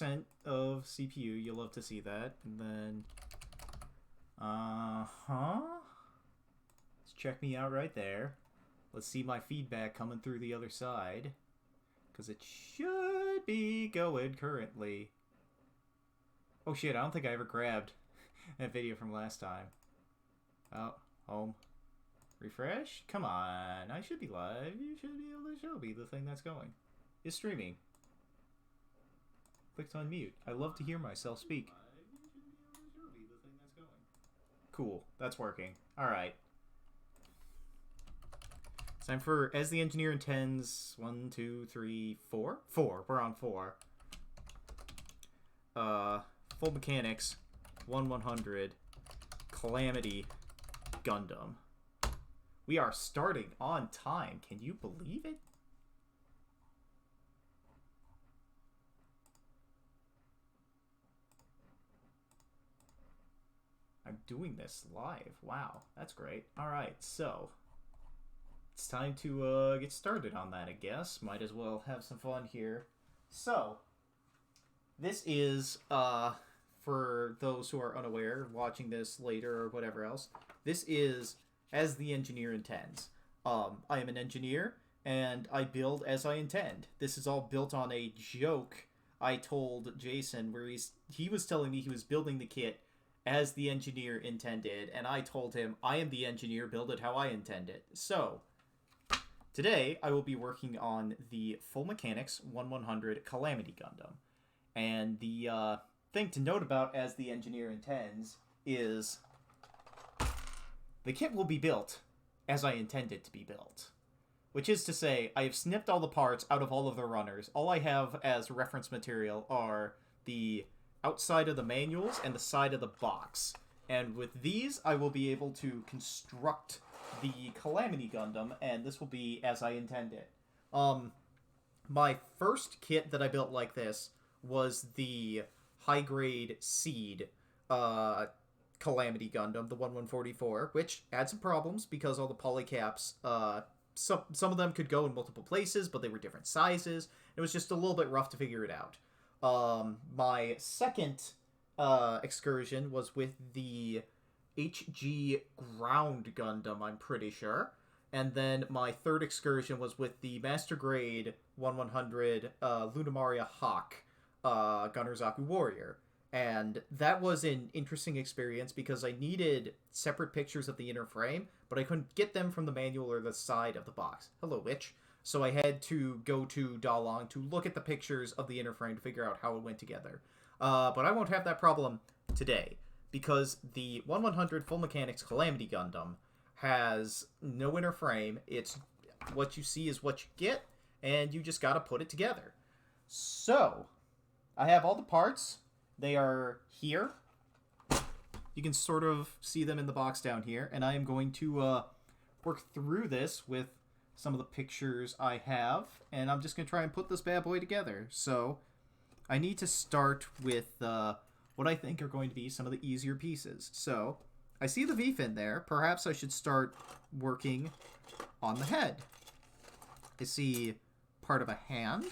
of CPU. You'll love to see that. And then, let's check me out right there. Let's see my feedback coming through the other side, because it should be going currently. Oh shit, I don't think I ever grabbed that video from last time. Oh, home. Refresh? Come on, I should be live. You should be able to show me the thing that's going. It's streaming. Clicked on mute. I love to hear myself speak. Cool, that's working. Alright. It's time for As the Engineer Intends. 1, 2, 3, 4? 4. We're on 4. Full Mechanics. 1/100. Calamity. Gundam. We are starting on time. Can you believe it? I'm doing this live. Wow, that's great. Alright, so it's time to get started on that, I guess. Might as well have some fun here. So, this is, for those who are unaware, watching this later or whatever else, this is As the Engineer Intends. I am an engineer, and I build as I intend. This is all built on a joke I told Jason, where he was telling me he was building the kit as the engineer intended, and I told him, I am the engineer, build it how I intend it. So, today I will be working on the Full Mechanics 1/100 Calamity Gundam. And the thing to note about As the Engineer Intends is the kit will be built as I intend it to be built. Which is to say, I have snipped all the parts out of all of the runners. All I have as reference material are the outside of the manuals and the side of the box. And with these, I will be able to construct the Calamity Gundam, and this will be as I intend it. My first kit that I built like this was the high-grade Seed Calamity Gundam, the 1144, which had some problems because all the polycaps, some of them could go in multiple places, but they were different sizes. It was just a little bit rough to figure it out. My second excursion was with the HG Ground Gundam, I'm pretty sure. And then my third excursion was with the Master Grade 1100 Lunamaria Hawk Gunnerzaku Warrior. And that was an interesting experience because I needed separate pictures of the inner frame, but I couldn't get them from the manual or the side of the box. Hello, witch. So I had to go to Dalong to look at the pictures of the inner frame to figure out how it went together. But I won't have that problem today, because the 1100 Full Mechanics Calamity Gundam has no inner frame. It's what you see is what you get, and you just gotta put it together. So, I have all the parts. They are here. You can sort of see them in the box down here, and I am going to work through this with some of the pictures I have, and I'm just going to try and put this bad boy together. So, I need to start with what I think are going to be some of the easier pieces. So, I see the V-fin there. Perhaps I should start working on the head. I see part of a hand.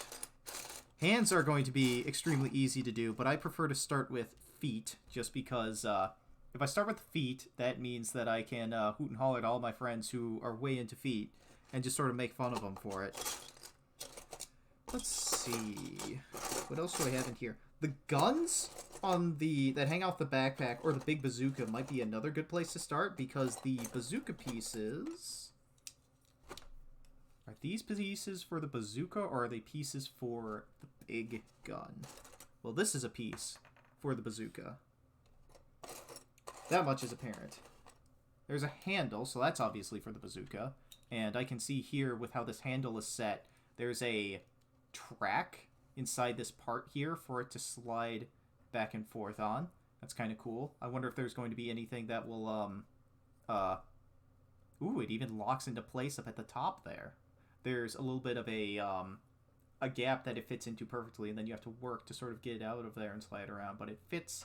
Hands are going to be extremely easy to do, but I prefer to start with feet, just because if I start with feet, that means that I can hoot and holler at all my friends who are way into feet, and just sort of make fun of them for it. Let's see. What else do I have in here? The guns on that hang off the backpack, or the big bazooka, might be another good place to start, because the bazooka pieces... Are these pieces for the bazooka, or are they pieces for the big gun? Well, this is a piece for the bazooka. That much is apparent. There's a handle, so that's obviously for the bazooka. And I can see here with how this handle is set, there's a track inside this part here for it to slide back and forth on. That's kind of cool. I wonder if there's going to be anything that will, ooh, it even locks into place up at the top there. There's a little bit of a gap that it fits into perfectly, and then you have to work to sort of get it out of there and slide around, but it fits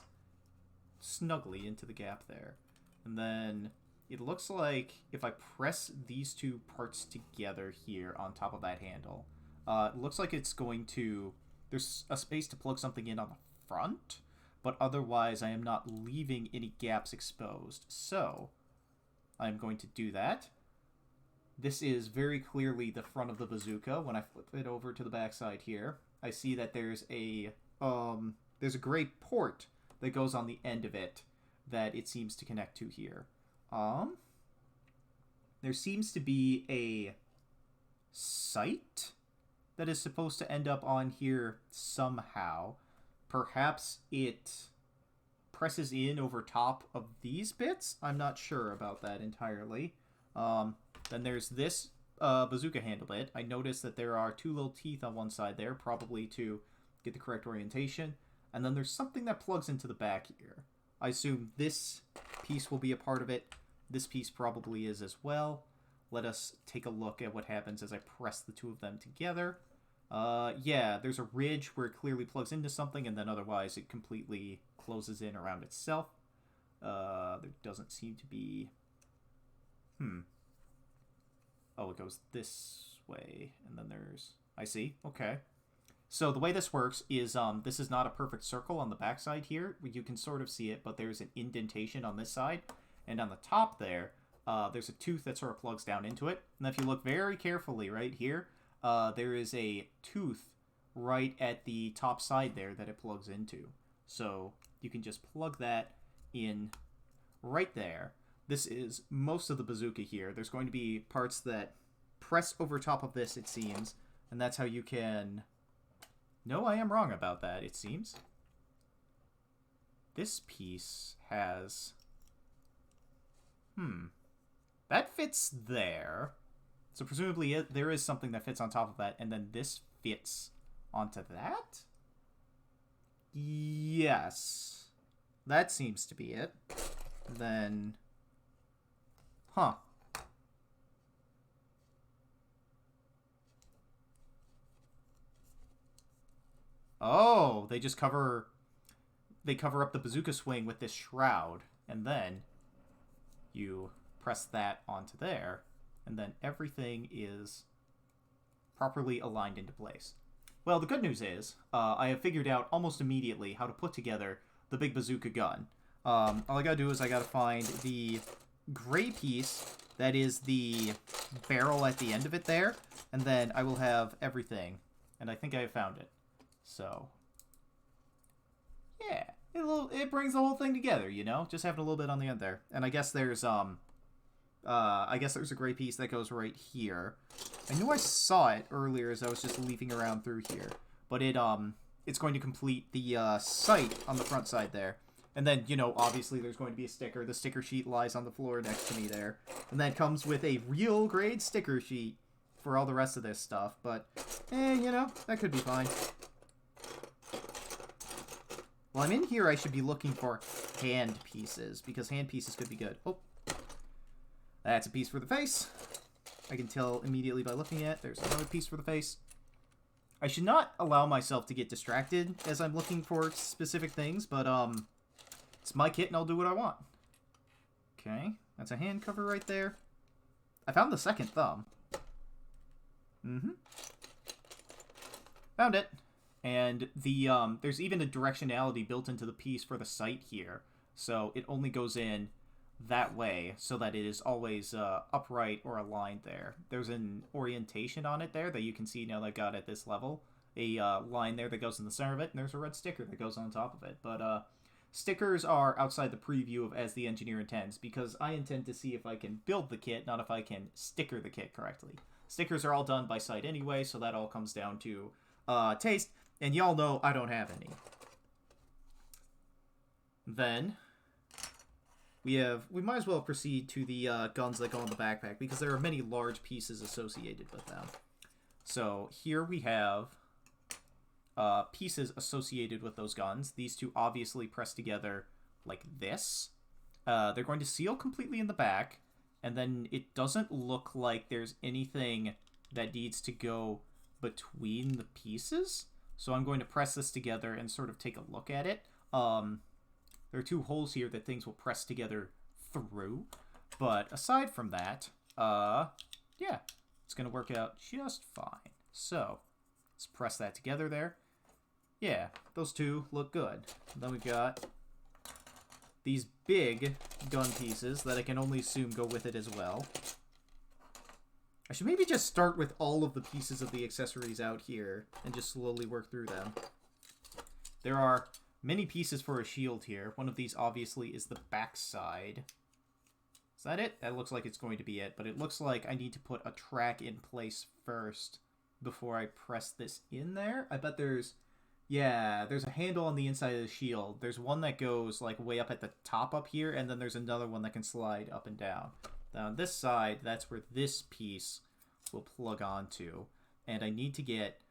snugly into the gap there. And then it looks like if I press these two parts together here on top of that handle, it looks like it's going to there's a space to plug something in on the front, but otherwise I am not leaving any gaps exposed. So I'm going to do that. This is very clearly the front of the bazooka. When I flip it over to the backside here, I see that there's a gray port that goes on the end of it that it seems to connect to here. There seems to be a sight that is supposed to end up on here somehow. Perhaps it presses in over top of these bits? I'm not sure about that entirely. Then there's this bazooka handle bit. I noticed that there are two little teeth on one side there, probably to get the correct orientation. And then there's something that plugs into the back here. I assume this piece will be a part of it. This piece probably is as well. Let us take a look at what happens as I press the two of them together. Yeah, there's a ridge where it clearly plugs into something, and then otherwise it completely closes in around itself. There doesn't seem to be... Oh, it goes this way, and then there's... I see. Okay. So the way this works is this is not a perfect circle on the backside here. You can sort of see it, but there's an indentation on this side. And on the top there, there's a tooth that sort of plugs down into it. And if you look very carefully right here, there is a tooth right at the top side there that it plugs into. So you can just plug that in right there. This is most of the bazooka here. There's going to be parts that press over top of this, it seems. And that's how you can... No, I am wrong about that, it seems. This piece has... That fits there. So presumably there is something that fits on top of that, and then this fits onto that? Yes. That seems to be it. Then... Huh. Oh, they just cover... They cover up the bazooka swing with this shroud, and then you press that onto there, and then everything is properly aligned into place. Well, the good news is, I have figured out almost immediately how to put together the big bazooka gun. All I gotta do is I gotta find the gray piece that is the barrel at the end of it there, and then I will have everything, and I think I have found it. So, yeah, it brings the whole thing together, you know, just having a little bit on the end there. And I guess there's a gray piece that goes right here. I knew I saw it earlier as I was just leafing around through here, but it's going to complete the sight on the front side there. And then, you know, obviously there's going to be a sticker. The sticker sheet lies on the floor next to me there. And that comes with a real grade sticker sheet for all the rest of this stuff. But, you know, that could be fine. While I'm in here, I should be looking for hand pieces, because hand pieces could be good. Oh, that's a piece for the face. I can tell immediately by looking at it. There's another piece for the face. I should not allow myself to get distracted as I'm looking for specific things, but, it's my kit and I'll do what I want. Okay, that's a hand cover right there. I found the second thumb. Found it. And the there's even a directionality built into the piece for the sight here. So it only goes in that way so that it is always upright or aligned there. There's an orientation on it there that you can see now that I got at this level. A line there that goes in the center of it, and there's a red sticker that goes on top of it. But stickers are outside the preview of as the engineer intends, because I intend to see if I can build the kit, not if I can sticker the kit correctly. Stickers are all done by sight anyway, so that all comes down to taste, and y'all know I don't have any. Then we might as well proceed to the guns that go in the backpack, because there are many large pieces associated with them. So here we have pieces associated with those guns. These two obviously press together like this. They're going to seal completely in the back, and then it doesn't look like there's anything that needs to go between the pieces. So I'm going to press this together and sort of take a look at it. There are two holes here that things will press together through. But aside from that, yeah, it's going to work out just fine. So let's press that together there. Yeah, those two look good. Then we've got these big gun pieces that I can only assume go with it as well. I should maybe just start with all of the pieces of the accessories out here and just slowly work through them. There are many pieces for a shield here. One of these obviously is the backside. Is that it? That looks like it's going to be it, but it looks like I need to put a track in place first before I press this in there. I bet there's... Yeah, there's a handle on the inside of the shield. There's one that goes like way up at the top up here, and then there's another one that can slide up and down. Now on this side, that's where this piece will plug onto. And I need to get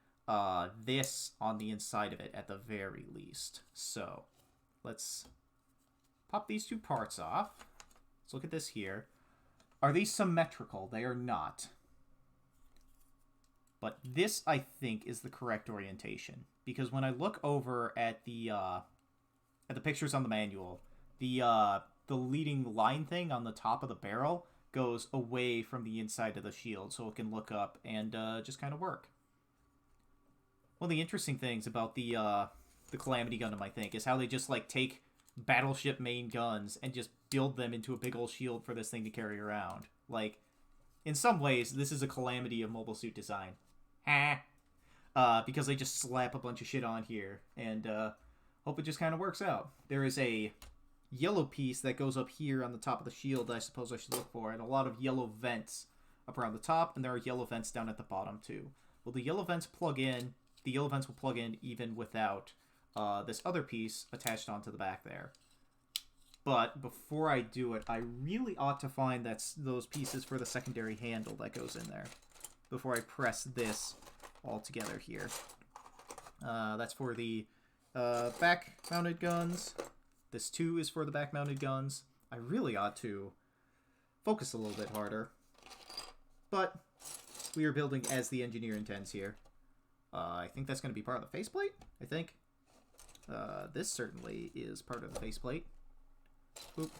this on the inside of it at the very least. So, let's pop these two parts off. Let's look at this here. Are these symmetrical? They are not. But this, I think, is the correct orientation. Because when I look over at the pictures on the manual, the leading line thing on the top of the barrel goes away from the inside of the shield, so it can look up and just kind of work. One of the interesting things about the Calamity Gundam, I think, is how they just like take battleship main guns and just build them into a big old shield for this thing to carry around. Like, in some ways, this is a Calamity of mobile suit design. Because they just slap a bunch of shit on here, and hope it just kind of works out. There is a yellow piece that goes up here on the top of the shield that I suppose I should look for, and a lot of yellow vents up around the top, and there are yellow vents down at the bottom too. Well, the yellow vents plug in. The yellow vents will plug in even without this other piece attached onto the back there. But before I do it, I really ought to find those pieces for the secondary handle that goes in there before I press this all together here. That's for the back-mounted guns. This too is for the back-mounted guns. I really ought to focus a little bit harder. But we are building as the engineer intends here. I think that's going to be part of the faceplate, I think. This certainly is part of the faceplate. Oop.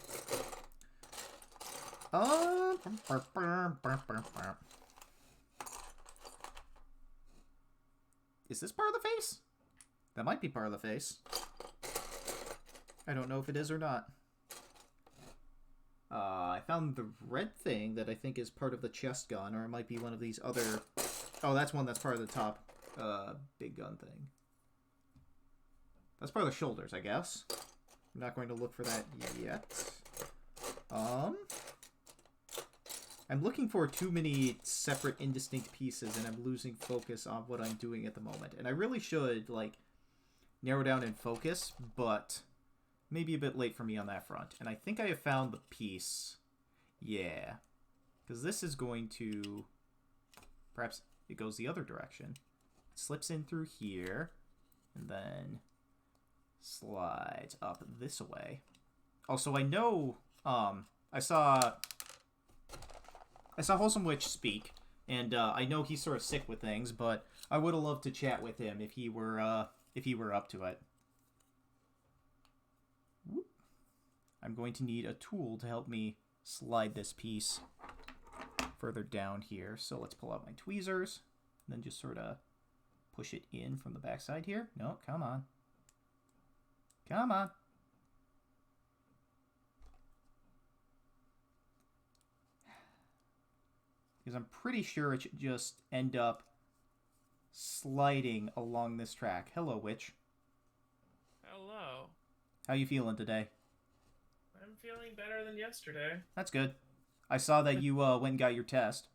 Is this part of the face? That might be part of the face. I don't know if it is or not. I found the red thing that I think is part of the chest gun, or it might be one of these other... Oh, that's one that's part of the top big gun thing. That's part of the shoulders, I guess. I'm not going to look for that yet. I'm looking for too many separate, indistinct pieces, and I'm losing focus on what I'm doing at the moment. And I really should, like, narrow down and focus, but maybe a bit late for me on that front. And I think I have found the piece. Yeah. Because this is going to... Perhaps it goes the other direction. It slips in through here, and then slides up this way. Also, I know, I saw Wholesome Witch speak, and I know he's sort of sick with things, but I would have loved to chat with him if he were up to it. Whoop. I'm going to need a tool to help me slide this piece further down here. So let's pull out my tweezers, and then just sort of push it in from the backside here. No, come on. Come on. Because I'm pretty sure it should just end up sliding along this track. Hello, Witch. Hello. How you feeling today? I'm feeling better than yesterday. That's good. I saw that you went and got your test.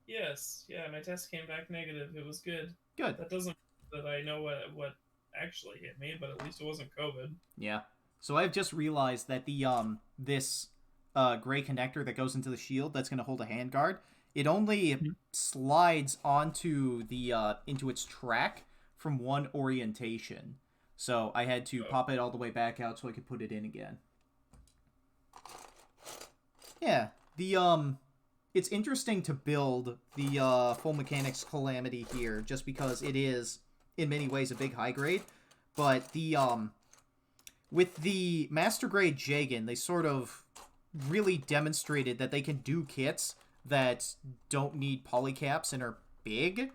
Yes, yeah, my test came back negative. It was good. Good. That doesn't mean that I know what actually hit me, but at least it wasn't COVID. Yeah. So I've just realized that the this gray connector that goes into the shield that's going to hold a handguard, it only slides onto the into its track from one orientation. So I had to pop it all the way back out so I could put it in again. Yeah, the it's interesting to build the full mechanics Calamity here, just because it is in many ways a big high grade. But the with the master grade Jagan, they sort of really demonstrated that they can do kits that don't need polycaps and are big.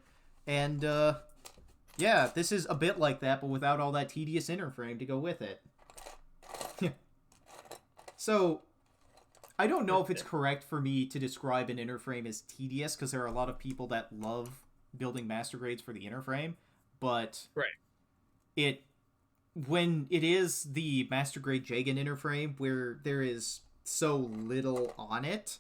And Yeah, this is a bit like that, but without all that tedious interframe to go with it. So, I don't know if it's correct for me to describe an interframe as tedious, because there are a lot of people that love building master grades for the interframe, but Right. it when it is the master grade Jagan interframe where there is so little on it,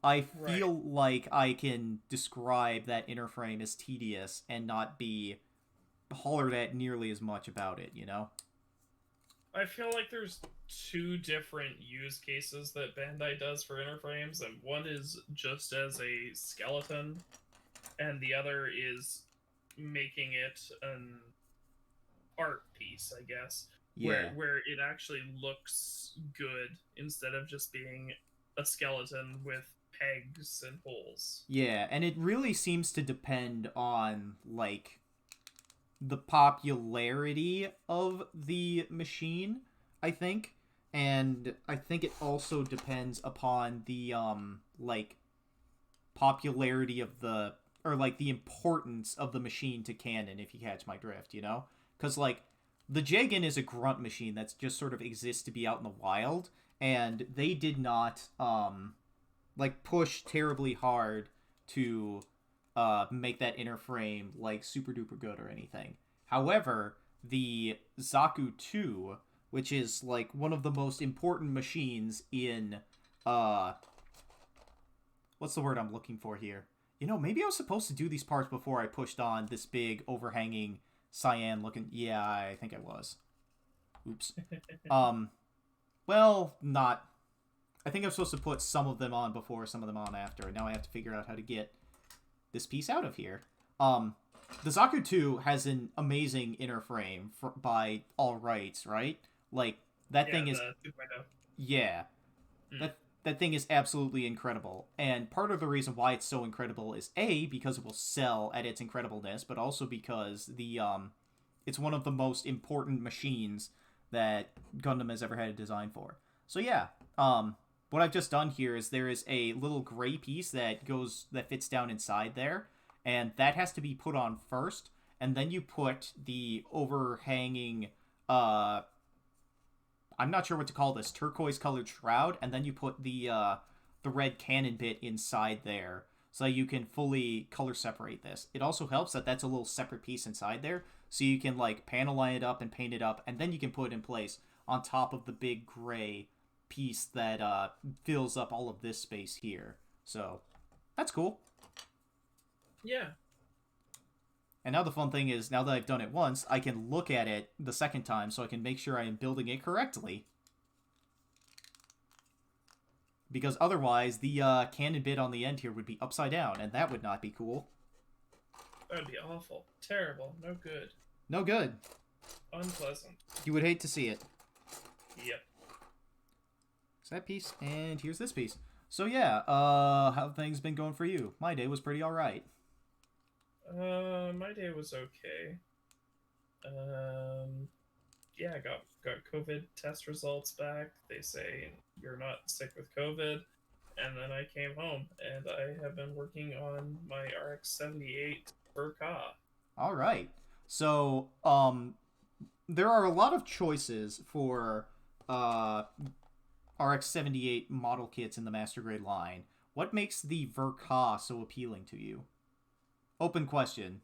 I Right. feel like I can describe that interframe as tedious and not be hollered at nearly as much about it, you know? I feel like there's two different use cases that Bandai does for interframes, and one is just as a skeleton, and the other is making it an art piece, I guess, Yeah. where it actually looks good instead of just being a skeleton with pegs and holes. Yeah, and it really seems to depend on, like, the popularity of the machine, I think. And I think it also depends upon the, like, popularity of the, or, like, the importance of the machine to canon, if you catch my drift, you know? Because, like, the Jagan is a grunt machine that's just sort of exists to be out in the wild, and they did not, like, push terribly hard to make that inner frame like super duper good or anything. However, the Zaku 2, which is like one of the most important machines in uh what's the word I'm looking for here? You know, maybe I was supposed to do these parts before I pushed on this big overhanging cyan looking. Yeah, I think I was. Oops. Um well, not. I think I'm supposed to put some of them on before, some of them on after, and now I have to figure out how to get this piece out of here. The Zaku 2 has an amazing inner frame by all rights, right? Like, that Yeah, thing is, the 2.0. yeah, Mm. that thing is absolutely incredible. And part of the reason why it's so incredible is A, because it will sell at its incredibleness, but also because it's one of the most important machines that Gundam has ever had a design for. So yeah, what I've just done here is there is a little gray piece that fits down inside there, and that has to be put on first, and then you put the overhanging I'm not sure what to call this, turquoise colored shroud, and then you put the red cannon bit inside there so you can fully color separate this. It also helps that that's a little separate piece inside there, so you can like panel line it up and paint it up, and then you can put it in place on top of the big gray piece that fills up all of this space here. So that's cool. Yeah. And now the fun thing is, now that I've done it once, I can look at it the second time so I can make sure I am building it correctly. Because otherwise, the cannon bit on the end here would be upside down, and that would not be cool. That would be awful. Terrible. No good. No good. Unpleasant. You would hate to see it. Yep. So that piece, and here's this piece. So yeah, how have things been going for you? My day was pretty alright. My day was okay. Yeah, I got COVID test results back. They say you're not sick with COVID. And then I came home, and I have been working on my RX-78 for Ka. Alright. So, there are a lot of choices for RX-78 model kits in the Master Grade line. What makes the Verka so appealing to you? Open question.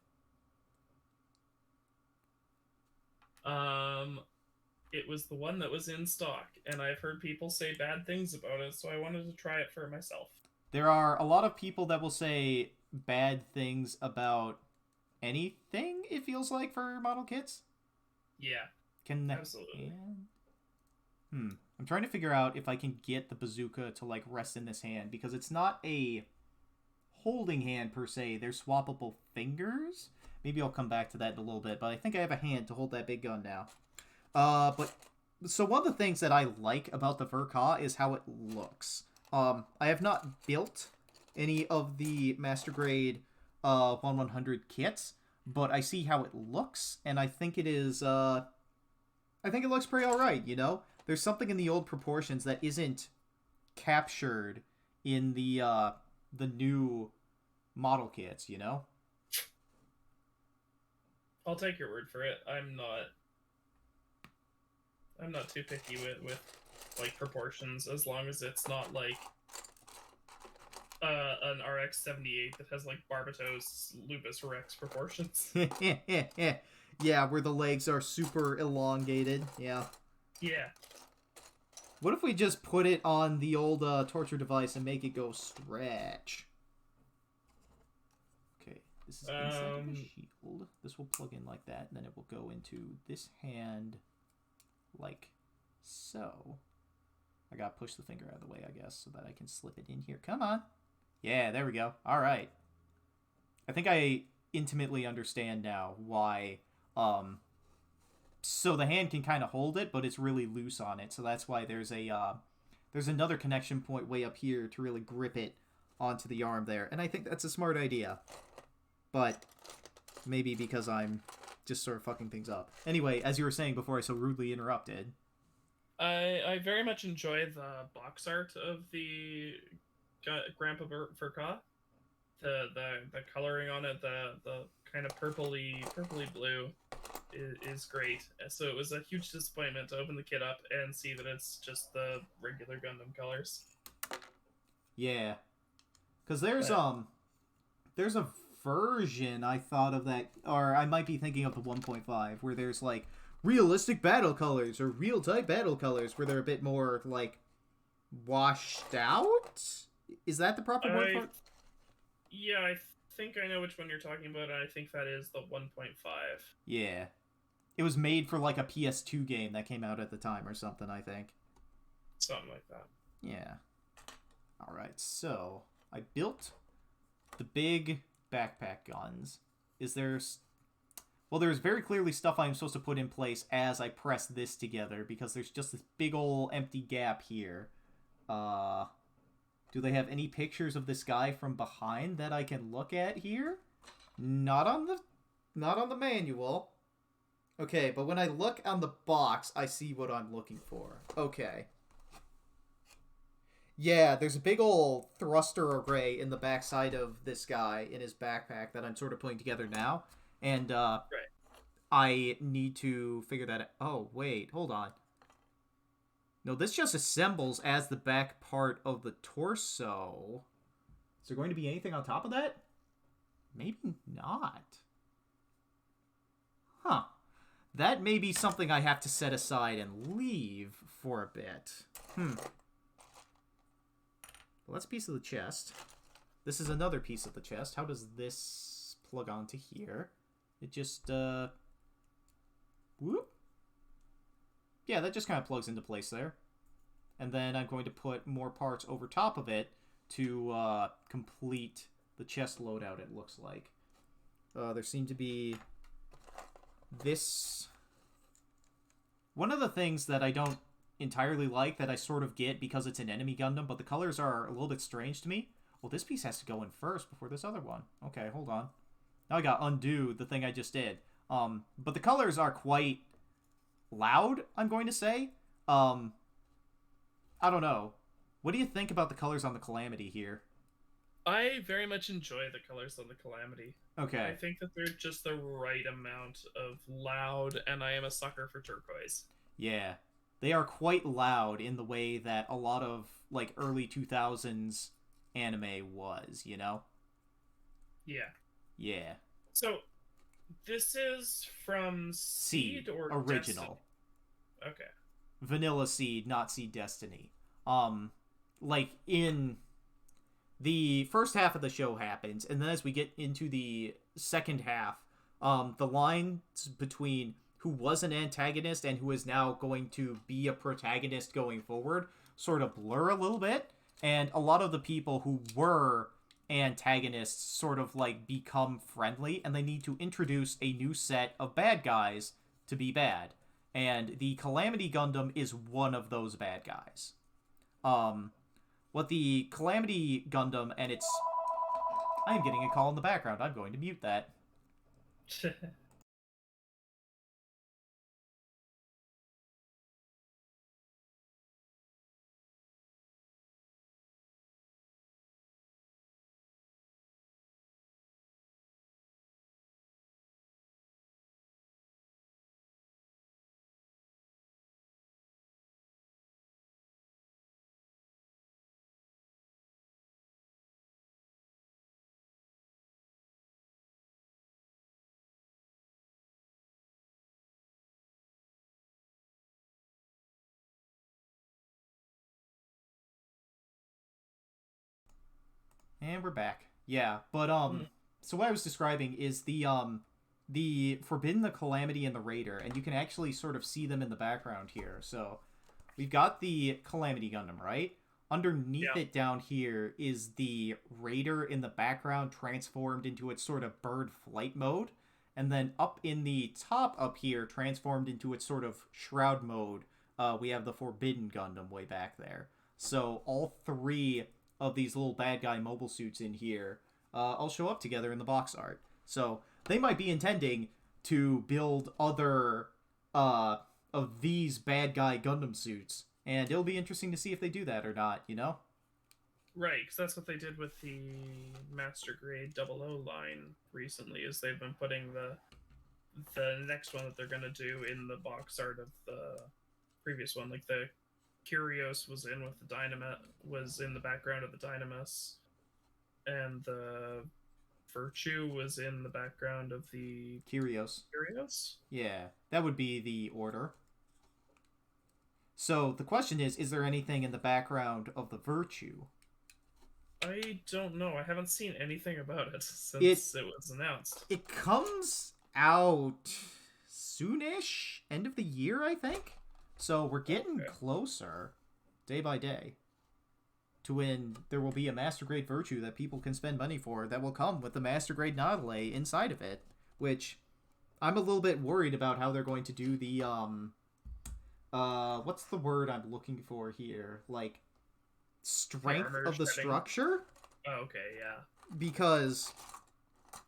It was the one that was in stock, and I've heard people say bad things about it, so I wanted to try it for myself. There are a lot of people that will say bad things about anything, it feels like, for model kits. Yeah, Can that... absolutely. I'm trying to figure out if I can get the bazooka to, like, rest in this hand, because it's not a holding hand, per se. They're swappable fingers. Maybe I'll come back to that in a little bit, but I think I have a hand to hold that big gun now. So one of the things that I like about the Verka is how it looks. I have not built any of the Master Grade 1/100 kits, but I see how it looks, and I think it is, I think it looks pretty alright, you know? There's something in the old proportions that isn't captured in the new model kits, you know? I'll take your word for it. I'm not too picky with like proportions, as long as it's not like an RX-78 that has like Barbatos Lupus Rex proportions. Yeah, where the legs are super elongated. Yeah. Yeah. What if we just put it on the old torture device and make it go stretch? Okay, this is inside of the shield. This will plug in like that, and then it will go into this hand like so. I gotta push the finger out of the way, I guess, so that I can slip it in here. Come on. Yeah, there we go. All right. I think I intimately understand now why. So the hand can kind of hold it, but it's really loose on it. So that's why there's another connection point way up here to really grip it onto the arm there. And I think that's a smart idea. But maybe because I'm just sort of fucking things up. Anyway, as you were saying before I so rudely interrupted. I very much enjoy the box art of the Grandpa Furka. The coloring on it, the kind of purpley blue is great. So it was a huge disappointment to open the kit up and see that it's just the regular Gundam colors. Yeah. Cuz there's a version I thought of that, or I might be thinking of the 1.5 where there's like realistic battle colors or real type battle colors where they're a bit more like washed out. Is that the proper word for it? Yeah, I think I know which one you're talking about. And I think that is the 1.5. Yeah. It was made for like a PS2 game that came out at the time or something, I think. Something like that. Yeah. Alright, so I built the big backpack guns. Is there... Well, there's very clearly stuff I'm supposed to put in place as I press this together, because there's just this big ol' empty gap here. Do they have any pictures of this guy from behind that I can look at here? Not on the manual. Okay, but when I look on the box, I see what I'm looking for. Okay. Yeah, there's a big old thruster array in the backside of this guy in his backpack that I'm sort of putting together now. And, Right. I need to figure that out. Oh, wait, hold on. No, this just assembles as the back part of the torso. Is there going to be anything on top of that? Maybe not. Huh. That may be something I have to set aside and leave for a bit. Well, that's a piece of the chest. This is another piece of the chest. How does this plug onto here? It just, whoop. Yeah, that just kind of plugs into place there. And then I'm going to put more parts over top of it to complete the chest loadout, it looks like. There seem to be this... One of the things that I don't entirely like, that I sort of get because it's an enemy Gundam, but the colors are a little bit strange to me. Well, this piece has to go in first before this other one. Okay, hold on. Now I got undo the thing I just did. But the colors are quite loud, I'm going to say. I don't know. What do you think about the colors on the Calamity here? I very much enjoy the colors on the Calamity. Okay. I think that they're just the right amount of loud, and I am a sucker for turquoise. Yeah. They are quite loud in the way that a lot of, like, early 2000s anime was, you know? Yeah. Yeah. So, this is from Seed or original. Destiny? Okay. Vanilla Seed, not Seed Destiny. Like, in... The first half of the show happens, and then as we get into the second half, the lines between who was an antagonist and who is now going to be a protagonist going forward sort of blur a little bit, and a lot of the people who were antagonists sort of like become friendly, and they need to introduce a new set of bad guys to be bad. And the Calamity Gundam is one of those bad guys. What the Calamity Gundam and its... I am getting a call in the background. I'm going to mute that. And we're back. Yeah, but Hmm. so what I was describing is the Forbidden, the Calamity, and the Raider, and you can actually sort of see them in the background here. So we've got the Calamity Gundam, right? Underneath Yeah. it down here is the Raider in the background transformed into its sort of bird flight mode. And then up in the top up here, transformed into its sort of shroud mode, we have the Forbidden Gundam way back there. So all three of these little bad guy mobile suits in here all show up together in the box art. So they might be intending to build other uh, of these bad guy Gundam suits, and it'll be interesting to see if they do that or not. You know? Right, because that's what they did with the Master Grade 00 line recently. Is they've been putting the next one that they're gonna do in the box art of the previous one. Like the Curios was in with the Dynamite, was in the background of the Dynamis, and the Virtue was in the background of the Curios. Curios. Yeah, that would be the order. So the question is there anything in the background of the Virtue? I don't know. I haven't seen anything about it It since it was announced. it comes out soonish, end of the year, I think. So we're getting Okay. closer, day by day, to when there will be a master grade Virtue that people can spend money for that will come with the master grade Nautilus inside of it. Which I'm a little bit worried about how they're going to do the what's the word I'm looking for here? Like The strength armor of the shredding. structure, Oh, okay, yeah. because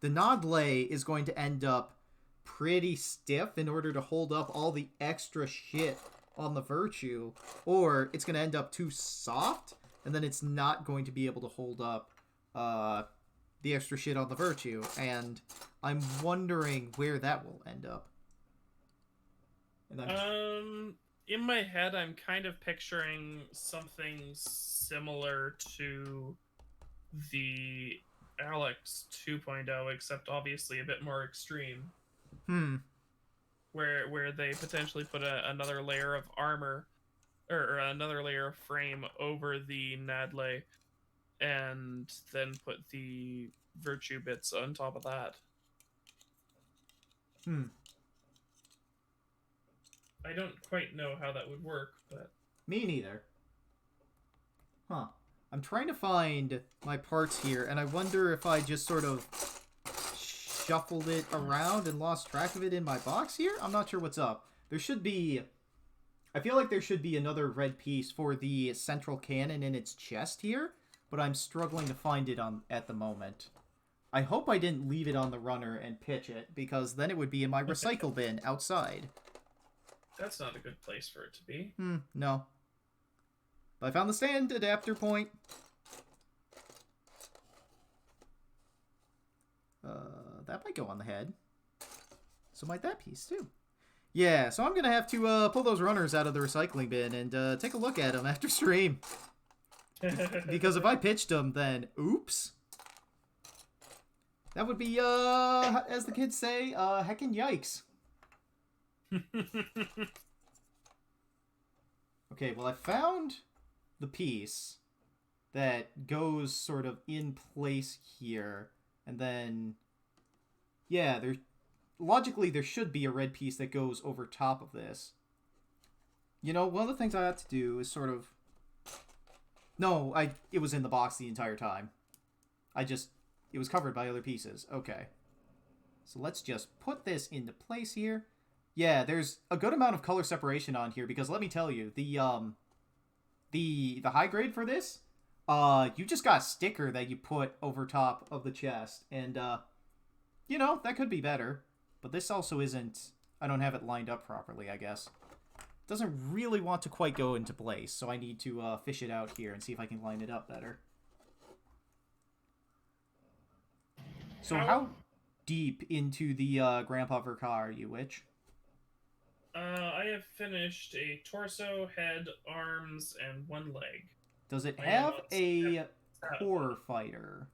the Nodlay is going to end up pretty stiff in order to hold up all the extra shit on the Virtue, or it's going to end up too soft, and then it's not going to be able to hold up the extra shit on the Virtue, and I'm wondering where that will end up. And In my head, I'm kind of picturing something similar to the Alex 2.0, except obviously a bit more extreme, hmm, where they potentially put another layer of armor or another layer of frame over the Nadley, and then put the virtue bits on top of that. hmm. I don't quite know how that would work, but Me neither. Huh. I'm trying to find my parts here, and I wonder if I just sort of shuffled it around and lost track of it in my box here. I'm not sure what's up. There should be... I feel like there should be another red piece for the central cannon in its chest here, but I'm struggling to find it on at the moment. I hope I didn't leave it on the runner and pitch it, because then it would be in my recycle bin outside. that's not a good place for it to be. No. But I found the stand adapter point. That might go on the head. So might that piece, too. Yeah, so I'm going to have to pull those runners out of the recycling bin and take a look at them after stream. Because if I pitched them, then oops. That would be, as the kids say, heckin' yikes. Okay, well, I found the piece that goes sort of in place here, and then, yeah, logically there should be a red piece that goes over top of this. You know, one of the things I had to do is sort of... No, it was in the box the entire time. It was covered by other pieces. Okay. So let's just put this into place here. Yeah, there's a good amount of color separation on here, because let me tell you, the high grade for this, you just got a sticker that you put over top of the chest, and you know, that could be better, but this also isn't... I don't have it lined up properly, I guess. It doesn't really want to quite go into place, so I need to fish it out here and see if I can line it up better. So how deep into the Grandpa Verka are you, Witch? I have finished a torso, head, arms, and one leg. Does it I am have on a step 7. core fighter?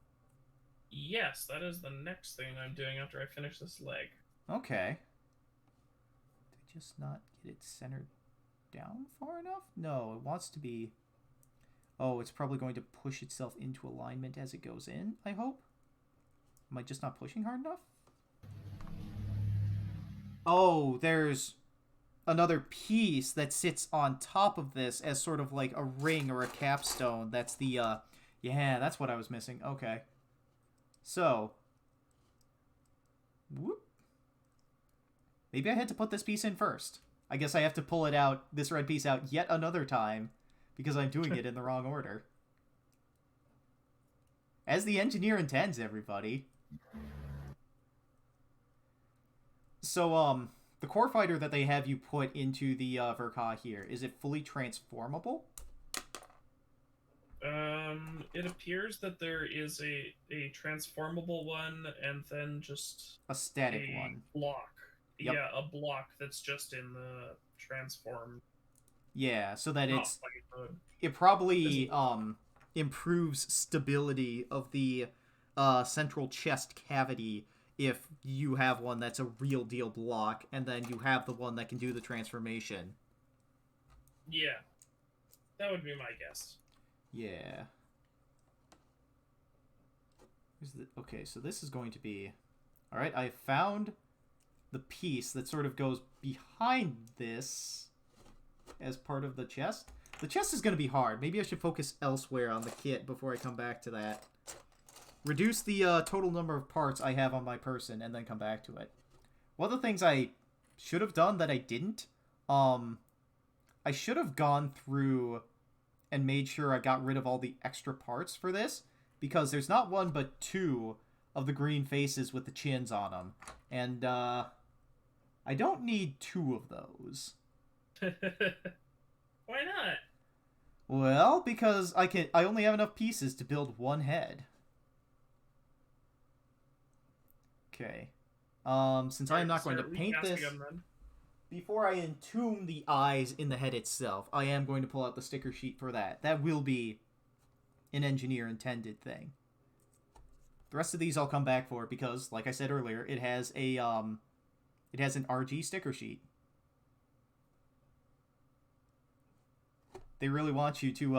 Yes, that is the next thing I'm doing after I finish this leg. Okay. Did I just not get it centered down far enough? No, it wants to be... Oh, it's probably going to push itself into alignment as it goes in, I hope. Am I just not pushing hard enough? Oh, there's another piece that sits on top of this as sort of like a ring or a capstone. That's the, yeah, that's what I was missing. Okay. So, whoop. Maybe I had to put this piece in first. I guess I have to pull it out, this red piece out, yet another time, because I'm doing it in the wrong order. As the engineer intends, everybody. So, the core fighter that they have you put into the Verka here, is it fully transformable? It appears that there is a transformable one, and then just a static one. Block. Yep. Yeah, a block that's just in the transform. Yeah, so that it probably improves stability of the central chest cavity if you have one that's a real deal block, and then you have the one that can do the transformation. Yeah, that would be my guess. Yeah. Okay, so this is going to be... Alright, I found the piece that sort of goes behind this as part of the chest. The chest is going to be hard. Maybe I should focus elsewhere on the kit before I come back to that. Reduce the total number of parts I have on my person and then come back to it. One of the things I should have done that I didn't, I should have gone through and made sure I got rid of all the extra parts for this, because there's not one but two of the green faces with the chins on them. And, I don't need two of those. Why not? Well, because I only have enough pieces to build one head. Okay. Since I'm not going to paint this... Before I entomb the eyes in the head itself, I am going to pull out the sticker sheet for that. That will be an engineer-intended thing. The rest of these I'll come back for because, like I said earlier, it has a it has an RG sticker sheet. They really want you to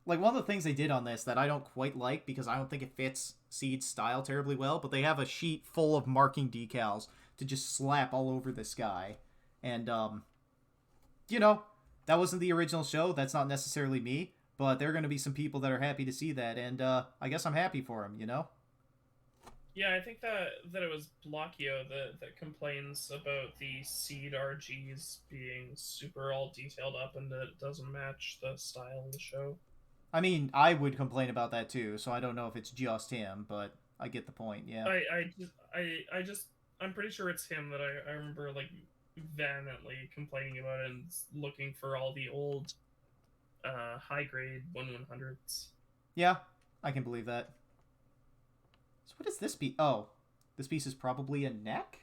like, one of the things they did on this that I don't quite like because I don't think it fits Seed's style terribly well, but they have a sheet full of marking decals to just slap all over this guy. And, you know, that wasn't the original show. That's not necessarily me. But there are going to be some people that are happy to see that. And I guess I'm happy for them, you know? Yeah, I think that it was Blockio that complains about the Seed RGs being super all detailed up and that it doesn't match the style of the show. I mean, I would complain about that too, so I don't know if it's just him, but I get the point, yeah. I'm pretty sure it's him that I remember, like, vehemently complaining about it and looking for all the old high-grade 1/100s. Yeah, I can believe that. So what is this piece? Oh, this piece is probably a neck?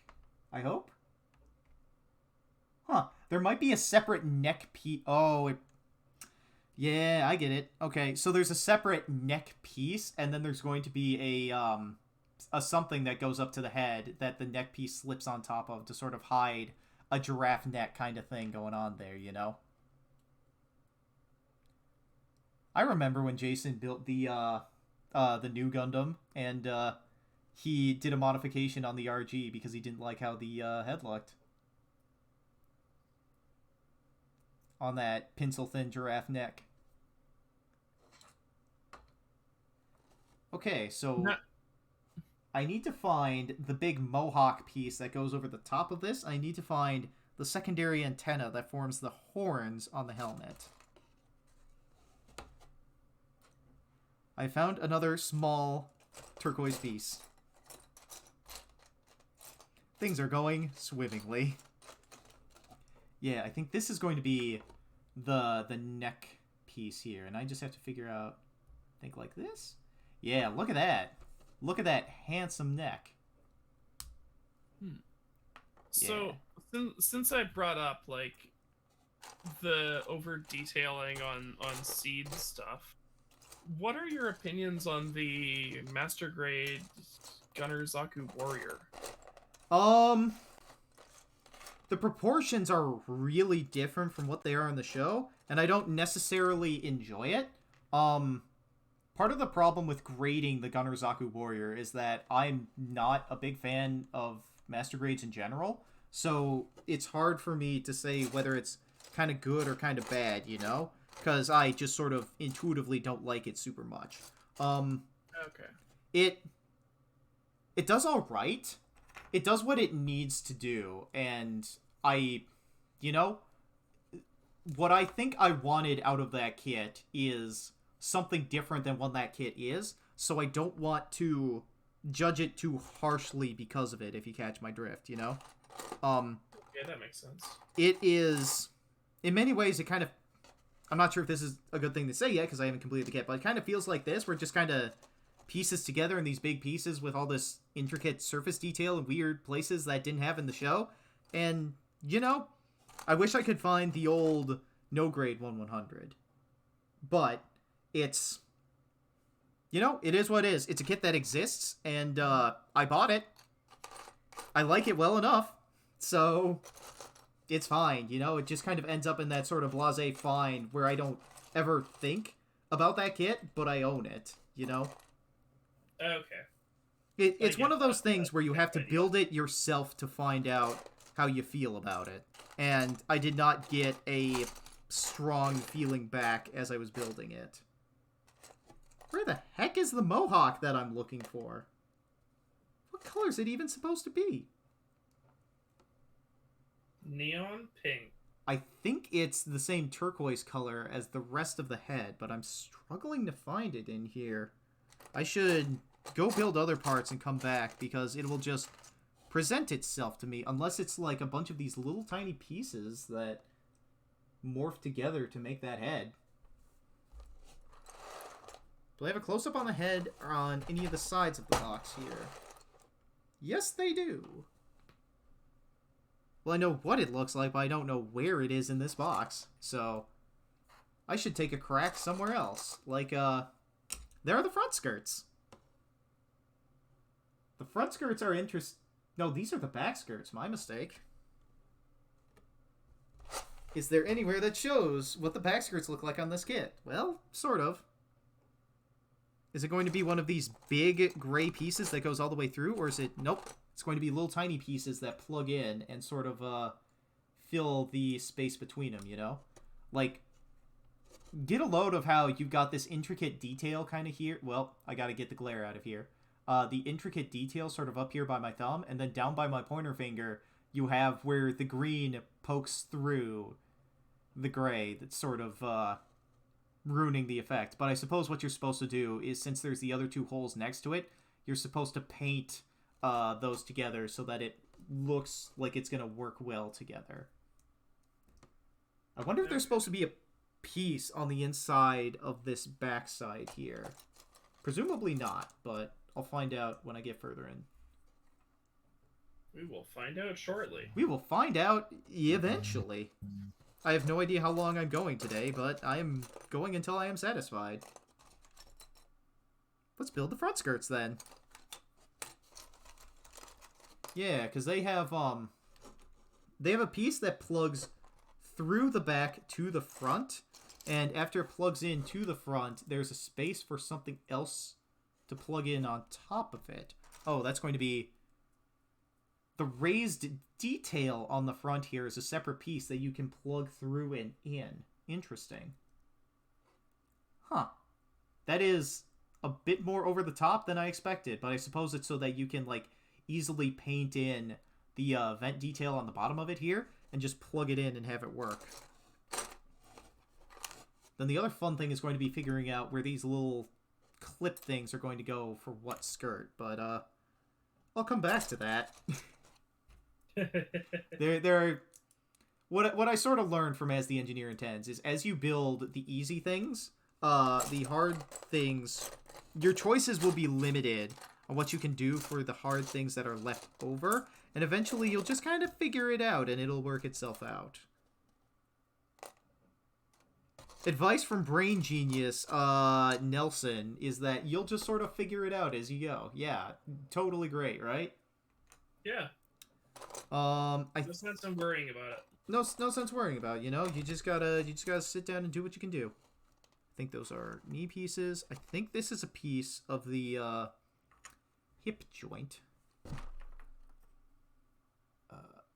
I hope? Huh, there might be a separate neck piece. Oh, yeah, I get it. Okay, so there's a separate neck piece, and then there's going to be a something that goes up to the head that the neck piece slips on top of to sort of hide a giraffe neck kind of thing going on there, you know? I remember when Jason built the new Gundam, and he did a modification on the RG because he didn't like how the head looked. On that pencil-thin giraffe neck. Okay, so... I need to find the big mohawk piece that goes over the top of this. I need to find the secondary antenna that forms the horns on the helmet. I found another small turquoise piece. Things are going swimmingly. Yeah, I think this is going to be the neck piece here. And I just have to figure out... think like this? Yeah, look at that. Look at that handsome neck. So, since I brought up, like, the over-detailing on Seed stuff, what are your opinions on the Master Grade Gunner Zaku Warrior? The proportions are really different from what they are in the show, and I don't necessarily enjoy it, Part of the problem with grading the Gunner Zaku Warrior is that I'm not a big fan of master grades in general, so it's hard for me to say whether it's kind of good or kind of bad, you know? Because I just sort of intuitively don't like it super much. Okay. It does all right. It does what it needs to do, and you know, what I think I wanted out of that kit is something different than what that kit is, so I don't want to judge it too harshly because of it, if you catch my drift, you know? Yeah, that makes sense. It is, in many ways, it kind of, I'm not sure if this is a good thing to say yet, because I haven't completed the kit, but it kind of feels like this, where it just kind of pieces together in these big pieces with all this intricate surface detail in weird places that I didn't have in the show, and, you know, I wish I could find the old no-grade 1/100, but it's, you know, it is what it is. It's a kit that exists, and I bought it. I like it well enough, so it's fine, you know? It just kind of ends up in that sort of blasé fine where I don't ever think about that kit, but I own it, you know? Okay. It's one of those things where you have to build it yourself to find out how you feel about it. And I did not get a strong feeling back as I was building it. Where the heck is the mohawk that I'm looking for? What color is it even supposed to be? Neon pink. I think it's the same turquoise color as the rest of the head, but I'm struggling to find it in here. I should go build other parts and come back, because it will just present itself to me, unless it's like a bunch of these little tiny pieces that morph together to make that head. Do I have a close-up on the head or on any of the sides of the box here? Yes, they do. Well, I know what it looks like, but I don't know where it is in this box. So, I should take a crack somewhere else. Like, there are the front skirts. The front skirts are No, these are the back skirts. My mistake. Is there anywhere that shows what the back skirts look like on this kit? Well, sort of. Is it going to be one of these big gray pieces that goes all the way through? Or is it... Nope. It's going to be little tiny pieces that plug in and sort of fill the space between them, you know? Like, get a load of how you've got this intricate detail kind of here. Well, I gotta get the glare out of here. The intricate detail sort of up here by my thumb, and then down by my pointer finger, you have where the green pokes through the gray that's sort of ruining the effect. But I suppose what you're supposed to do is, since there's the other two holes next to it, you're supposed to paint those together so that it looks like it's going to work well together. I wonder if there's supposed to be a piece on the inside of this backside here. Presumably not, but I'll find out when I get further in. We will find out shortly. We will find out eventually. I have no idea how long I'm going today, but I am going until I am satisfied. Let's build the front skirts then. Yeah, because they have a piece that plugs through the back to the front, and after it plugs in to the front, there's a space for something else to plug in on top of it. Oh, that's going to be... The raised detail on the front here is a separate piece that you can plug through and in. Interesting. Huh. That is a bit more over the top than I expected, but I suppose it's so that you can, like, easily paint in the vent detail on the bottom of it here and just plug it in and have it work. Then the other fun thing is going to be figuring out where these little clip things are going to go for what skirt, but I'll come back to that. There what I sort of learned from As the Engineer Intends is, as you build the easy things, the hard things, your choices will be limited on what you can do for the hard things that are left over, and eventually you'll just kind of figure it out and it'll work itself out. Advice from Brain Genius Nelson is that you'll just sort of figure it out as you go. Yeah, totally great, right? Yeah. No sense in worrying about it. No sense worrying about it, you know? You just gotta sit down and do what you can do. think those are knee pieces. I think this is a piece of the hip joint.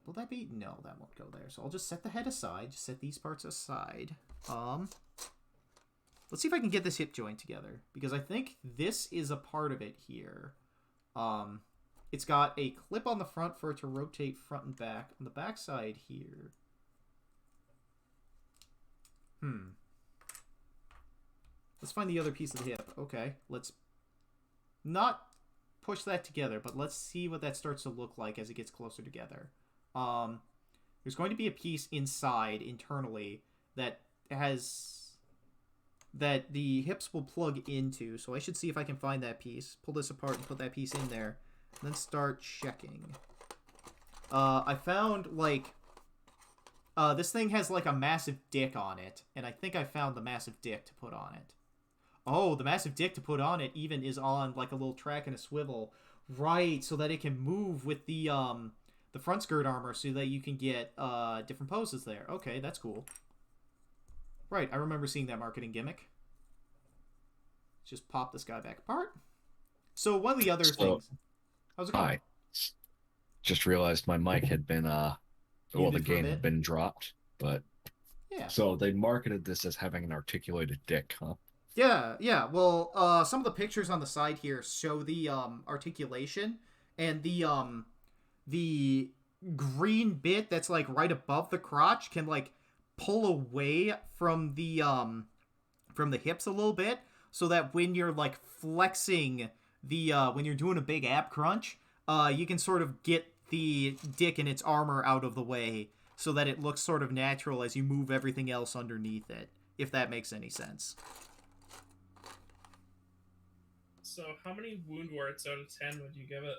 Will that be? No, that won't go there. So I'll just set the head aside. Just set these parts aside. Let's see if I can get this hip joint together, because I think this is a part of it here. It's got a clip on the front for it to rotate front and back. On the back side here. Let's find the other piece of the hip. Okay, let's not push that together, but let's see what that starts to look like as it gets closer together. There's going to be a piece inside, internally, that the hips will plug into, so I should see if I can find that piece. Pull this apart and put that piece in there, and then start checking. I found, like, this thing has, like, a massive dick on it, and I think I found the massive dick to put on it. Oh, the massive dick to put on it even is on, like, a little track and a swivel. Right, so that it can move with the front skirt armor so that you can get different poses there. Okay, that's cool. Right, I remember seeing that marketing gimmick. Just pop this guy back apart. So one of the other things... How's it going? Hi. Just realized my mic had been, the gain had been dropped, but... Yeah. So they marketed this as having an articulated dick, huh? Yeah. Well, some of the pictures on the side here show the articulation, and the green bit that's like right above the crotch can like pull away from the hips a little bit, so that when you're like flexing when you're doing a big ab crunch, you can sort of get the dick and its armor out of the way so that it looks sort of natural as you move everything else underneath it, if that makes any sense. So how many wound warts out of 10 would you give it?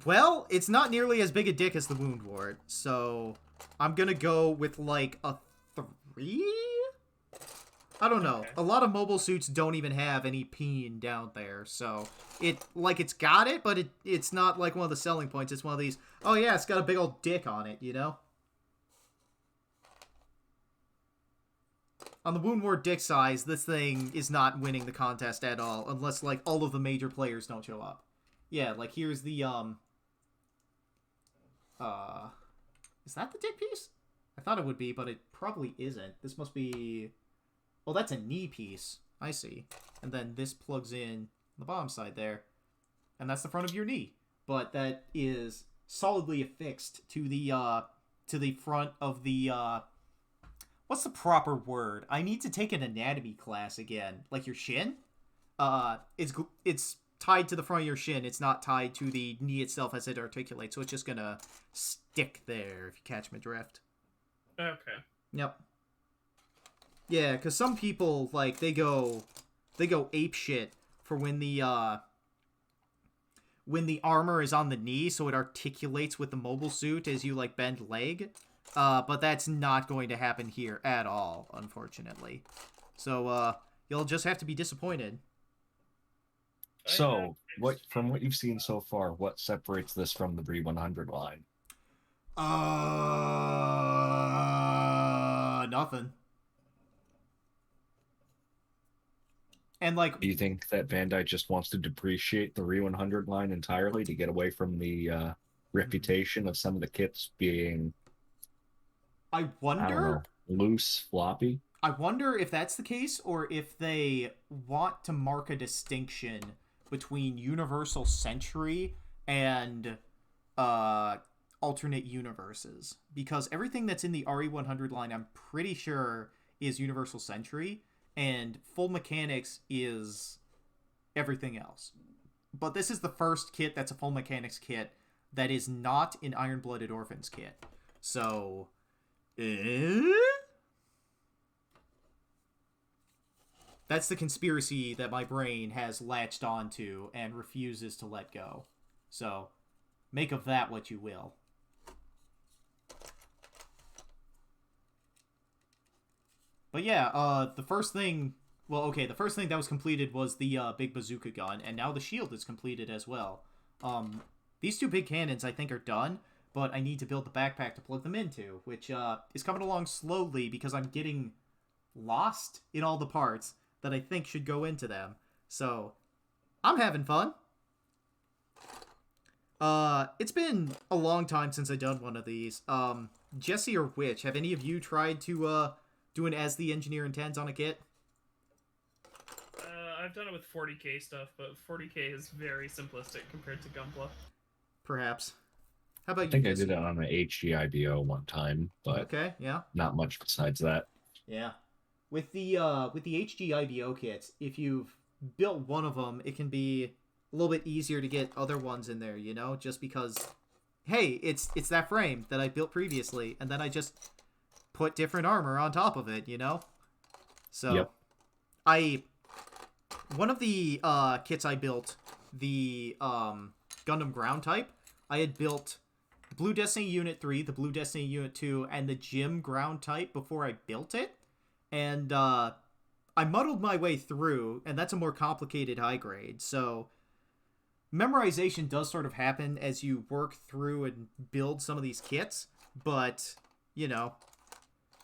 Well, it's not nearly as big a dick as the wound wart, so I'm gonna go with like a 3? I don't know. Okay. A lot of mobile suits don't even have any peen down there, so it's got it, but it's not like one of the selling points. It's one of these, oh yeah, it's got a big old dick on it, you know? On the wound wart dick size, this thing is not winning the contest at all, unless like all of the major players don't show up. Yeah, like here's the is that the dick piece? I thought it would be, but it probably isn't. This must be... Well, that's a knee piece. I see. And then this plugs in on the bottom side there. And that's the front of your knee. But that is solidly affixed to the front of the, what's the proper word? I need to take an anatomy class again. Like your shin? It's tied to the front of your shin. It's not tied to the knee itself as it articulates. So it's just gonna stick there, if you catch my drift. Okay. Yep. Yeah, because some people, like, they go ape shit for when the armor is on the knee, so it articulates with the mobile suit as you, like, bend leg. But that's not going to happen here at all, unfortunately. So, you'll just have to be disappointed. So, from what you've seen so far, what separates this from the Bree 100 line? Nothing. And like, do you think that Bandai just wants to depreciate the Re 100 line entirely to get away from the reputation of some of the kits being, I wonder, loose, floppy? I wonder if that's the case, or if they want to mark a distinction between Universal Century and alternate universes, because everything that's in the RE100 line, I'm pretty sure, is Universal Century. And Full Mechanics is everything else. But this is the first kit that's a Full Mechanics kit that is not an Iron-Blooded Orphans kit. So... That's the conspiracy that my brain has latched onto and refuses to let go. So, make of that what you will. But yeah, the first thing that was completed was the big bazooka gun, and now the shield is completed as well. These two big cannons, I think, are done, but I need to build the backpack to plug them into, which is coming along slowly because I'm getting lost in all the parts that I think should go into them. So, I'm having fun. It's been a long time since I've done one of these. Jesse or Witch, have any of you tried to, do an As the Engineer Intends on a kit? I've done it with 40k stuff, but 40k is very simplistic compared to Gunpla. Perhaps. How about I you, think Jesse? I did it on an HGIBO one time, but Okay, yeah. not much besides that. Yeah. With the HGIBO kits, if you've built one of them, it can be a little bit easier to get other ones in there, you know? Just because, hey, it's that frame that I built previously, and then I just put different armor on top of it, you know? So, Yep. One of the kits I built, the Gundam ground type, I had built Blue Destiny Unit 3, the Blue Destiny Unit 2, and the Gym ground type before I built it. And I muddled my way through, and that's a more complicated high grade. So memorization does sort of happen as you work through and build some of these kits, but, you know,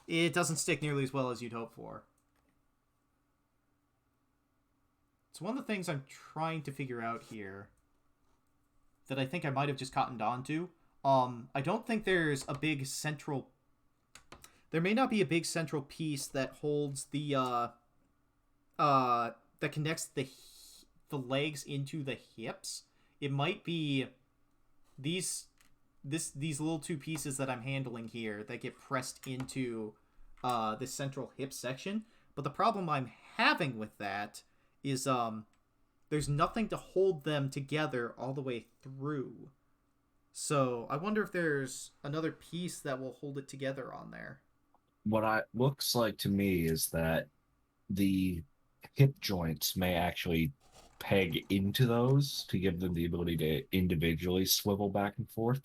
it doesn't stick nearly as well as you'd hope for. So one of the things I'm trying to figure out here that I think I might have just cottoned on to, I don't think there's a big central... There may not be a big central piece that holds the, that connects the legs into the hips. It might be these little two pieces that I'm handling here that get pressed into this central hip section. But the problem I'm having with that is there's nothing to hold them together all the way through. So I wonder if there's another piece that will hold it together on there. What it looks like to me is that the hip joints may actually peg into those to give them the ability to individually swivel back and forth.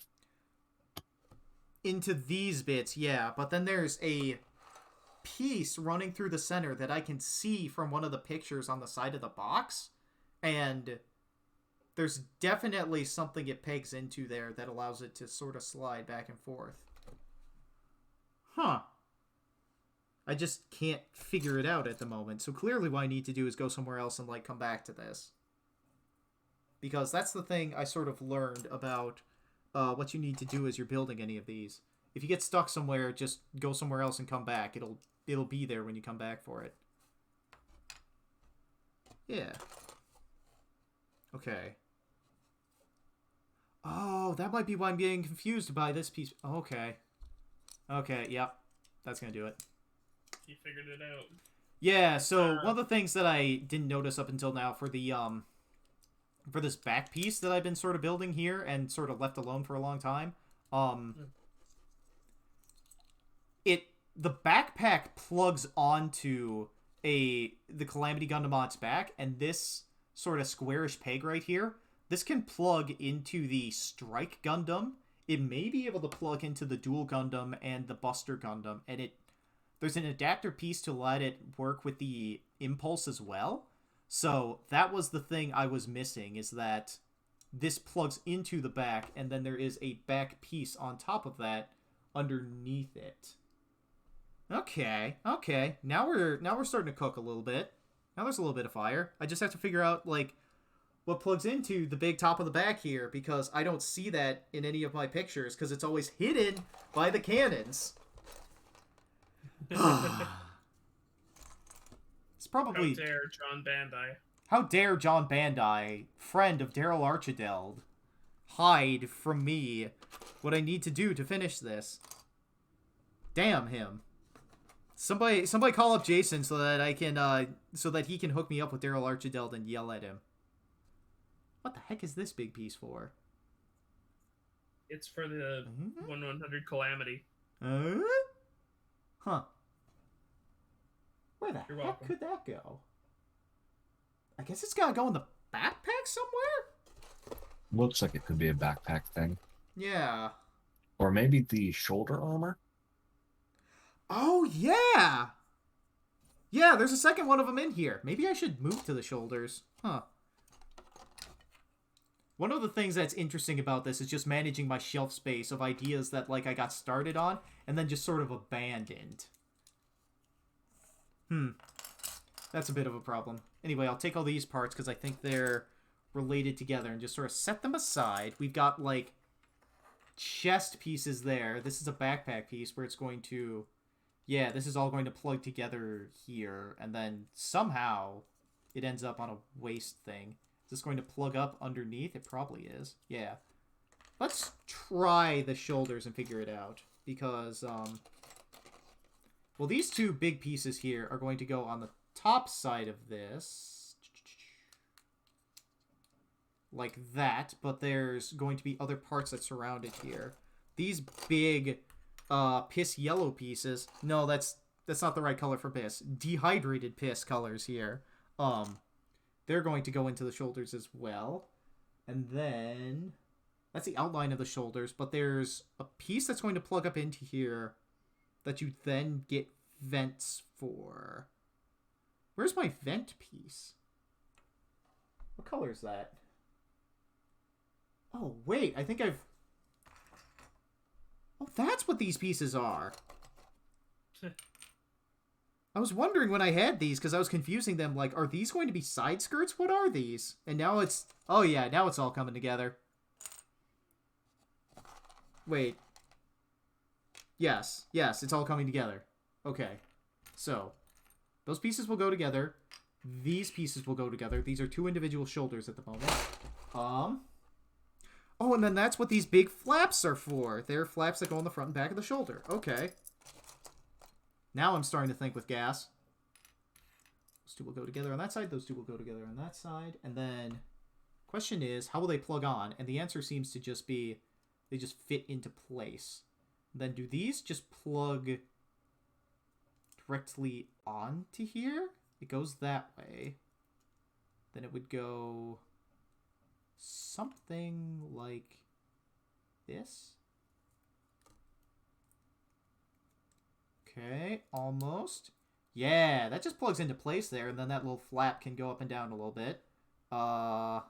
Into these bits, yeah, but then there's a piece running through the center that I can see from one of the pictures on the side of the box, and there's definitely something it pegs into there that allows it to sort of slide back and forth. Huh. I just can't figure it out at the moment, so clearly what I need to do is go somewhere else and, like, come back to this. Because that's the thing I sort of learned about what you need to do as you're building any of these. If you get stuck somewhere, just go somewhere else and come back. It'll be there when you come back for it. Yeah. Okay. Oh, that might be why I'm getting confused by this piece. Okay. Okay, yep. That's gonna do it. You figured it out. Yeah, so one of the things that I didn't notice up until now for the for this back piece that I've been sort of building here and sort of left alone for a long time, the backpack plugs onto the Calamity Gundam on its back, and this sort of squarish peg right here, this can plug into the Strike Gundam. It may be able to plug into the Dual Gundam and the Buster Gundam, and there's an adapter piece to let it work with the Impulse as well. So that was the thing I was missing, is that this plugs into the back, and then there is a back piece on top of that underneath it. Okay. Now we're starting to cook a little bit. Now there's a little bit of fire. I just have to figure out, like, what plugs into the big top of the back here, because I don't see that in any of my pictures, because it's always hidden by the cannons. It's probably... How dare John Bandai. How dare John Bandai, friend of Daryl Archideld, hide from me what I need to do to finish this. Damn him. Somebody call up Jason so that I can so that he can hook me up with Daryl Archideld and yell at him. What the heck is this big piece for? It's for the 1/100 Calamity. Huh. Where the You're heck welcome. could that go? I guess it's gotta go in the backpack somewhere? Looks like it could be a backpack thing. Yeah. Or maybe the shoulder armor? Oh, yeah! Yeah, there's a second one of them in here. Maybe I should move to the shoulders. Huh. One of the things that's interesting about this is just managing my shelf space of ideas that, like, I got started on and then just sort of abandoned. That's a bit of a problem. Anyway, I'll take all these parts because I think they're related together and just sort of set them aside. We've got, like, chest pieces there. This is a backpack piece where it's going to... Yeah, this is all going to plug together here. And then somehow it ends up on a waist thing. Is this going to plug up underneath? It probably is. Yeah. Let's try the shoulders and figure it out. Because, well, these two big pieces here are going to go on the top side of this. Like that. But there's going to be other parts that surround it here. These big, piss yellow pieces. No, that's not the right color for piss. Dehydrated piss colors here. They're going to go into the shoulders as well. And then... That's the outline of the shoulders, but there's a piece that's going to plug up into here that you then get vents for. Where's my vent piece? What color is that? Oh, wait, I think I've... Oh, that's what these pieces are. I was wondering when I had these, because I was confusing them, like, are these going to be side skirts? What are these? And now it's... Oh, yeah, now it's all coming together. Wait. Yes, it's all coming together. Okay. So, those pieces will go together. These pieces will go together. These are two individual shoulders at the moment. Oh, and then that's what these big flaps are for. They're flaps that go on the front and back of the shoulder. Okay. Now I'm starting to think with gas. Those two will go together on that side. Those two will go together on that side. And then, question is, how will they plug on? And the answer seems to just be... They just fit into place. Then do these just plug directly onto here? It goes that way. Then it would go something like this. Okay, almost. Yeah, that just plugs into place there, and then that little flap can go up and down a little bit. I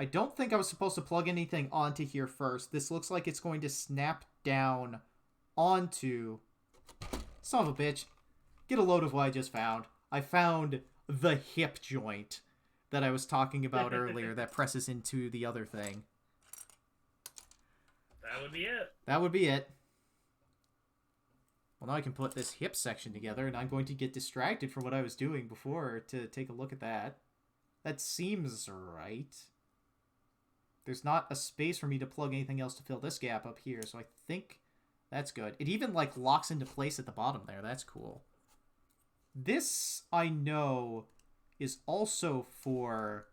don't think I was supposed to plug anything onto here first. This looks like it's going to snap down onto... Son of a bitch. Get a load of what I just found. I found the hip joint that I was talking about earlier that presses into the other thing. That would be it. That would be it. Well, now I can put this hip section together, and I'm going to get distracted from what I was doing before to take a look at that. That seems right. There's not a space for me to plug anything else to fill this gap up here, so I think that's good. It even, like, locks into place at the bottom there. That's cool. This, I know, is also for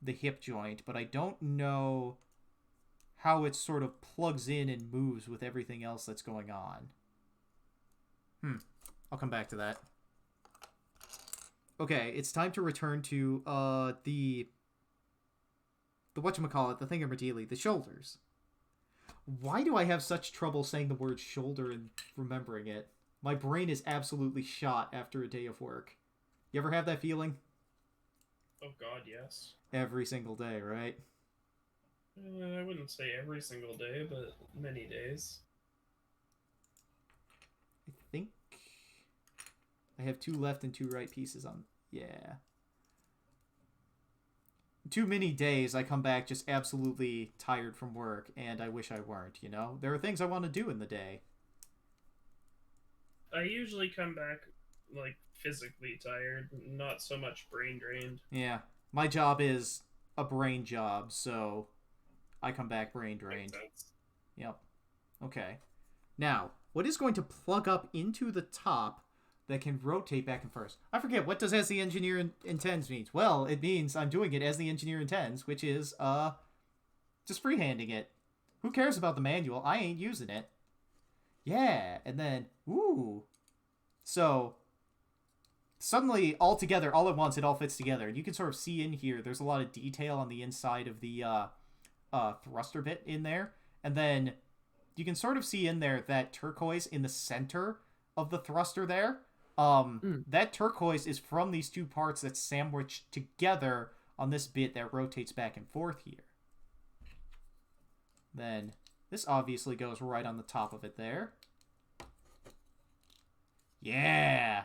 the hip joint, but I don't know how it sort of plugs in and moves with everything else that's going on. I'll come back to that. Okay, it's time to return to, the whatchamacallit, the thingamadili, the shoulders. Why do I have such trouble saying the word shoulder and remembering it? My brain is absolutely shot after a day of work. You ever have that feeling? Oh god, yes. Every single day, right? I wouldn't say every single day, but many days. I think I have 2 left and 2 right pieces on... Yeah. Too many days I come back just absolutely tired from work, and I wish I weren't, you know? There are things I want to do in the day. I usually come back, like, physically tired, not so much brain drained. Yeah. My job is a brain job, so I come back brain drained. Makes sense. Yep. Okay. Now, what is going to plug up into the top that can rotate back and forth? I forget, what does as the engineer intends means? Well, it means I'm doing it as the engineer intends, which is, just freehanding it. Who cares about the manual? I ain't using it. Yeah, and then, ooh. So, suddenly, all together, all at once, it all fits together. And you can sort of see in here, there's a lot of detail on the inside of the, thruster bit in there. And then, you can sort of see in there that turquoise in the center of the thruster there. That turquoise is from these 2 parts that's sandwiched together on this bit that rotates back and forth here. Then, this obviously goes right on the top of it there. Yeah!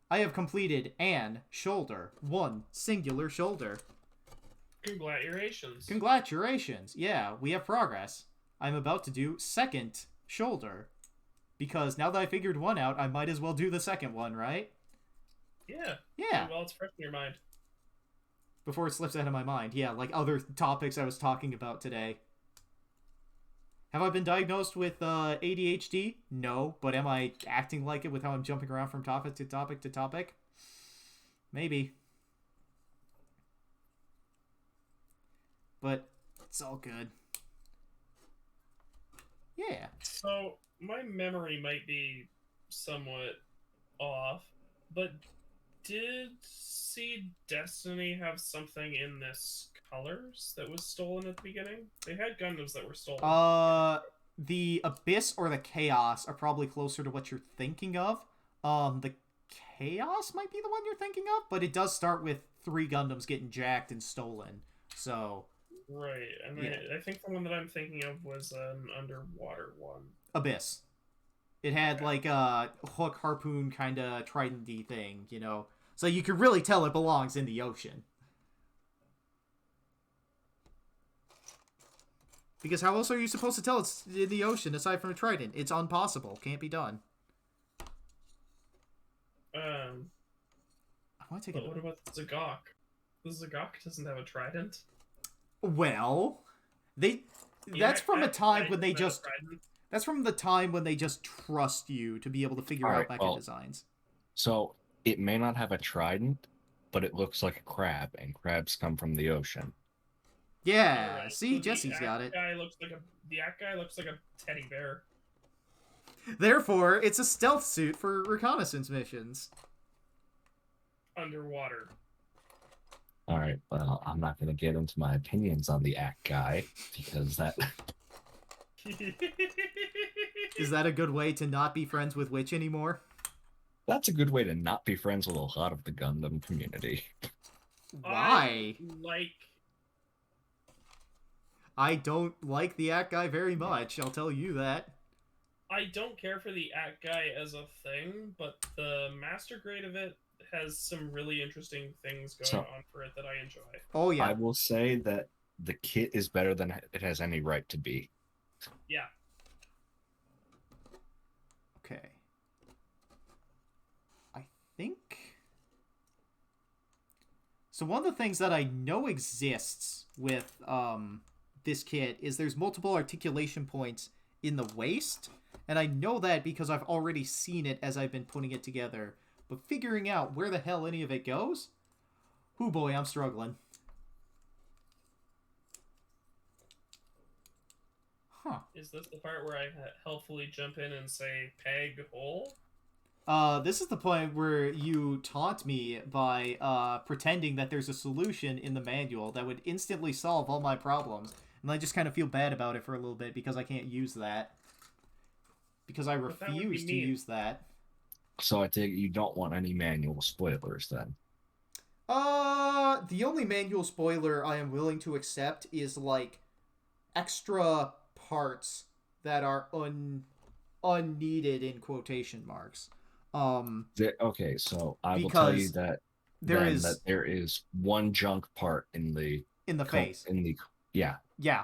I have completed an shoulder. One singular shoulder. Congratulations. Congratulations. Yeah, we have progress. I'm about to do second shoulder. Because now that I figured one out, I might as well do the second one, right? Yeah. Yeah. Well, it's fresh in your mind. Before it slips out of my mind. Yeah, like other topics I was talking about today. Have I been diagnosed with ADHD? No, but am I acting like it with how I'm jumping around from topic to topic to topic? Maybe. But it's all good. Yeah. So, my memory might be somewhat off, but did Seed Destiny have something in this colors that was stolen at the beginning? They had Gundams that were stolen. The Abyss or the Chaos are probably closer to what you're thinking of. The Chaos might be the one you're thinking of, but it does start with 3 Gundams getting jacked and stolen. So... Right, and yeah. I think the one that I'm thinking of was an underwater one. Abyss. It had like a hook harpoon kind of trident-y thing, you know? So you could really tell it belongs in the ocean. Because how else are you supposed to tell it's in the ocean aside from a trident? It's impossible. Can't be done. I want to take But what about the Zagok? The Zagok doesn't have a trident. Well, that's from a time when they just... That's from the time when they just trust you to be able to figure out mecha designs. So, it may not have a trident, but it looks like a crab, and crabs come from the ocean. Yeah, right. See, so Jesse's got it. The Act guy looks like a teddy bear. Therefore, it's a stealth suit for reconnaissance missions. Underwater. Alright, well, I'm not going to get into my opinions on the Act guy, because that... Is that a good way to not be friends with Witch anymore? That's a good way to not be friends with a lot of the Gundam community. Why? I don't like the Act guy very much, I'll tell you that. I don't care for the Act guy as a thing, but the master grade of it has some really interesting things going on for it that I enjoy. Oh, yeah. I will say that the kit is better than it has any right to be. Yeah. Okay. I think... So one of the things that I know exists with this kit is there's multiple articulation points in the waist, and I know that because I've already seen it as I've been putting it together. But figuring out where the hell any of it goes? Hoo boy, I'm struggling. Huh. Is this the part where I helpfully jump in and say, peg hole? This is the point where you taunt me by pretending that there's a solution in the manual that would instantly solve all my problems. And I just kind of feel bad about it for a little bit because I can't use that. Because I refuse to use that. So I think you don't want any manual spoilers then. The only manual spoiler I am willing to accept is like extra parts that are unneeded in quotation marks. Okay, so I will tell you that there is one junk part in the face. Yeah. Yeah.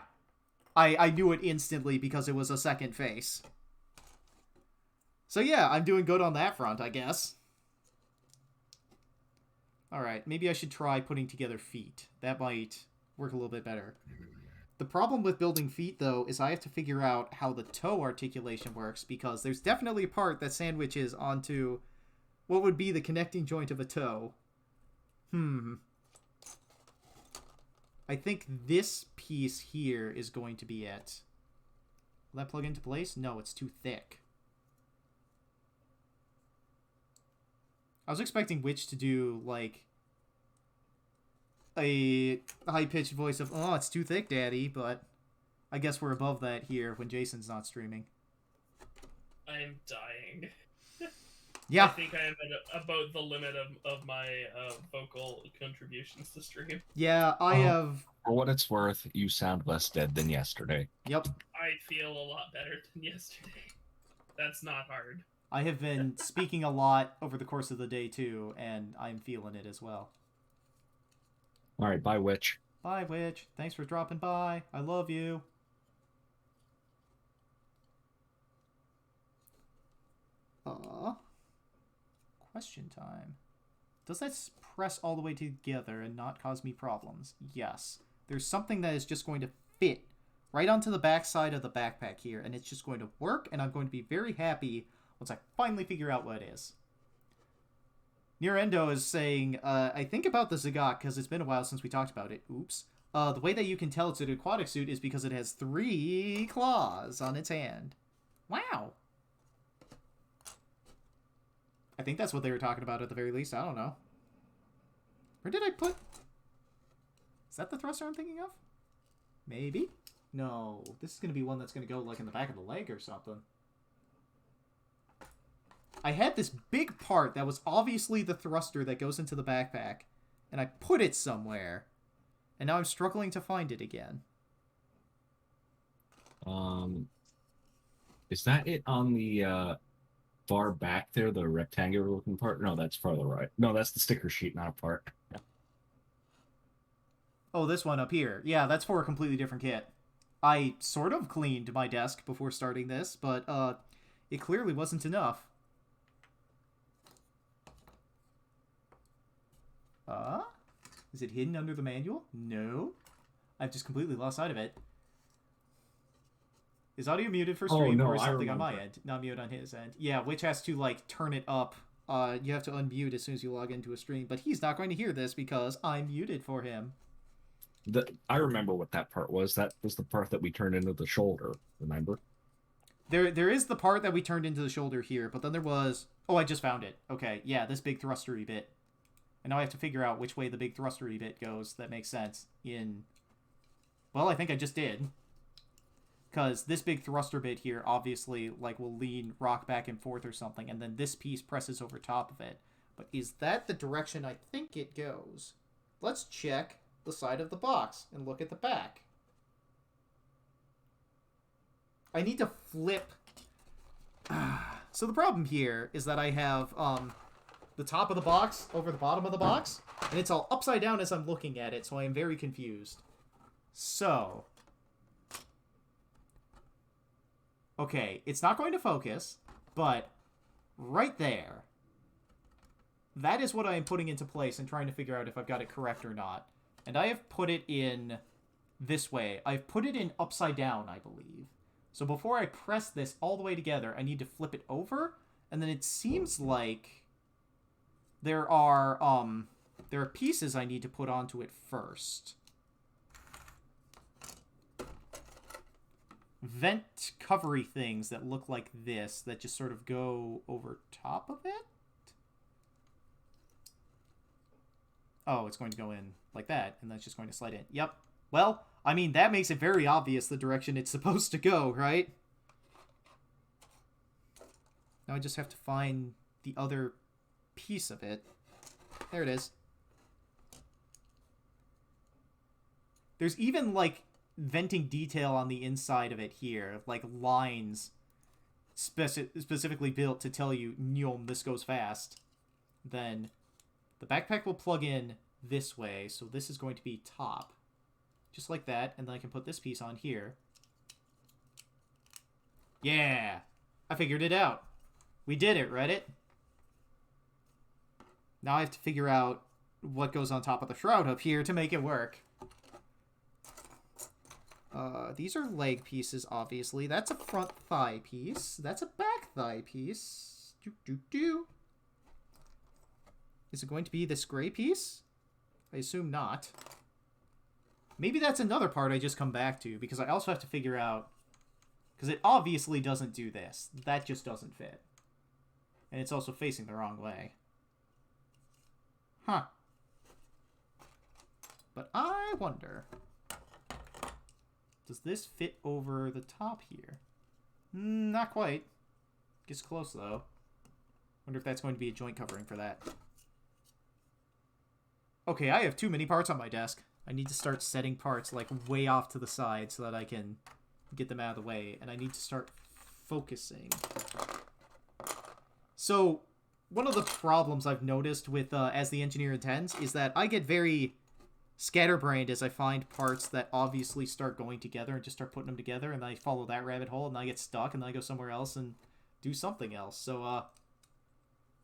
I knew it instantly because it was a second face. So yeah, I'm doing good on that front, I guess. Alright, maybe I should try putting together feet. That might work a little bit better. The problem with building feet, though, is I have to figure out how the toe articulation works, because there's definitely a part that sandwiches onto what would be the connecting joint of a toe. I think this piece here is going to be it. Will that plug into place? No, it's too thick. I was expecting Witch to do, like, a high-pitched voice of, oh, it's too thick, Daddy, but I guess we're above that here when Jason's not streaming. I'm dying. Yeah. I think I am at about the limit of my vocal contributions to stream. Yeah, I have... For what it's worth, you sound less dead than yesterday. Yep. I feel a lot better than yesterday. That's not hard. I have been speaking a lot over the course of the day, too, and I'm feeling it as well. All right, bye, Witch. Bye, Witch. Thanks for dropping by. I love you. Question time. Does that press all the way together and not cause me problems? Yes. There's something that is just going to fit right onto the back side of the backpack here, and it's just going to work, and I'm going to be very happy once I finally figure out what it is. Nirendo is saying, I think about the Zagat because it's been a while since we talked about it. Oops. The way that you can tell it's an aquatic suit is because it has 3 claws on its hand. Wow. I think that's what they were talking about at the very least. I don't know. Where did I put... Is that the thruster I'm thinking of? Maybe? No. This is going to be one that's going to go, like, in the back of the leg or something. I had this big part that was obviously the thruster that goes into the backpack, and I put it somewhere, and now I'm struggling to find it again. Is that it on the far back there, the rectangular looking part? No, that's farther right. No, that's the sticker sheet, not a part. Yeah. Oh, this one up here. Yeah, that's for a completely different kit. I sort of cleaned my desk before starting this, but it clearly wasn't enough. Is it hidden under the manual? No. I've just completely lost sight of it. Is audio muted for stream, no, or is something on my end? Not mute on his end. Yeah, Witch has to, like, turn it up. You have to unmute as soon as you log into a stream, but he's not going to hear this because I'm muted for him. I remember what that part was. That was the part that we turned into the shoulder, remember? There is the part that we turned into the shoulder here, but then there was... Oh, I just found it. Okay, yeah, this big thrustery bit. And now I have to figure out which way the big thrustery bit goes that makes sense in... Well, I think I just did. Because this big thruster bit here, obviously, like, will lean, rock back and forth or something, and then this piece presses over top of it. But is that the direction I think it goes? Let's check the side of the box and look at the back. I need to flip... So the problem here is that I have, the top of the box over the bottom of the box, and it's all upside down as I'm looking at it, so I am very confused. So... Okay, it's not going to focus, but right there, that is what I am putting into place and trying to figure out if I've got it correct or not. And I have put it in this way. I've put it in upside down, I believe. So before I press this all the way together, I need to flip it over, and then it seems like there are pieces I need to put onto it first. Vent covery things that look like this that just sort of go over top of it. Oh, it's going to go in like that, and that's just going to slide in. Yep. Well, I mean, that makes it very obvious the direction it's supposed to go, right? Now I just have to find the other piece of it. There it is. There's even, like, venting detail on the inside of it here, like lines specifically built to tell you, "Nyom, this goes fast." Then the backpack will plug in this way, so this is going to be top. Just like that, and then I can put this piece on here. Yeah! I figured it out. We did it, Reddit. Now I have to figure out what goes on top of the shroud up here to make it work. These are leg pieces, obviously. That's a front thigh piece. That's a back thigh piece. Is it going to be this gray piece? I assume not. Maybe that's another part I just come back to, because I also have to figure out... Because it obviously doesn't do this. That just doesn't fit. And it's also facing the wrong way. Huh. But I wonder... Does this fit over the top here? Not quite. Gets close, though. Wonder if that's going to be a joint covering for that. Okay, I have too many parts on my desk. I need to start setting parts, like, way off to the side so that I can get them out of the way. And I need to start focusing. So, one of the problems I've noticed with As the Engineer Intends is that I get very scatterbrained as I find parts that obviously start going together and just start putting them together, and then I follow that rabbit hole, and then I get stuck, and then I go somewhere else and do something else. So,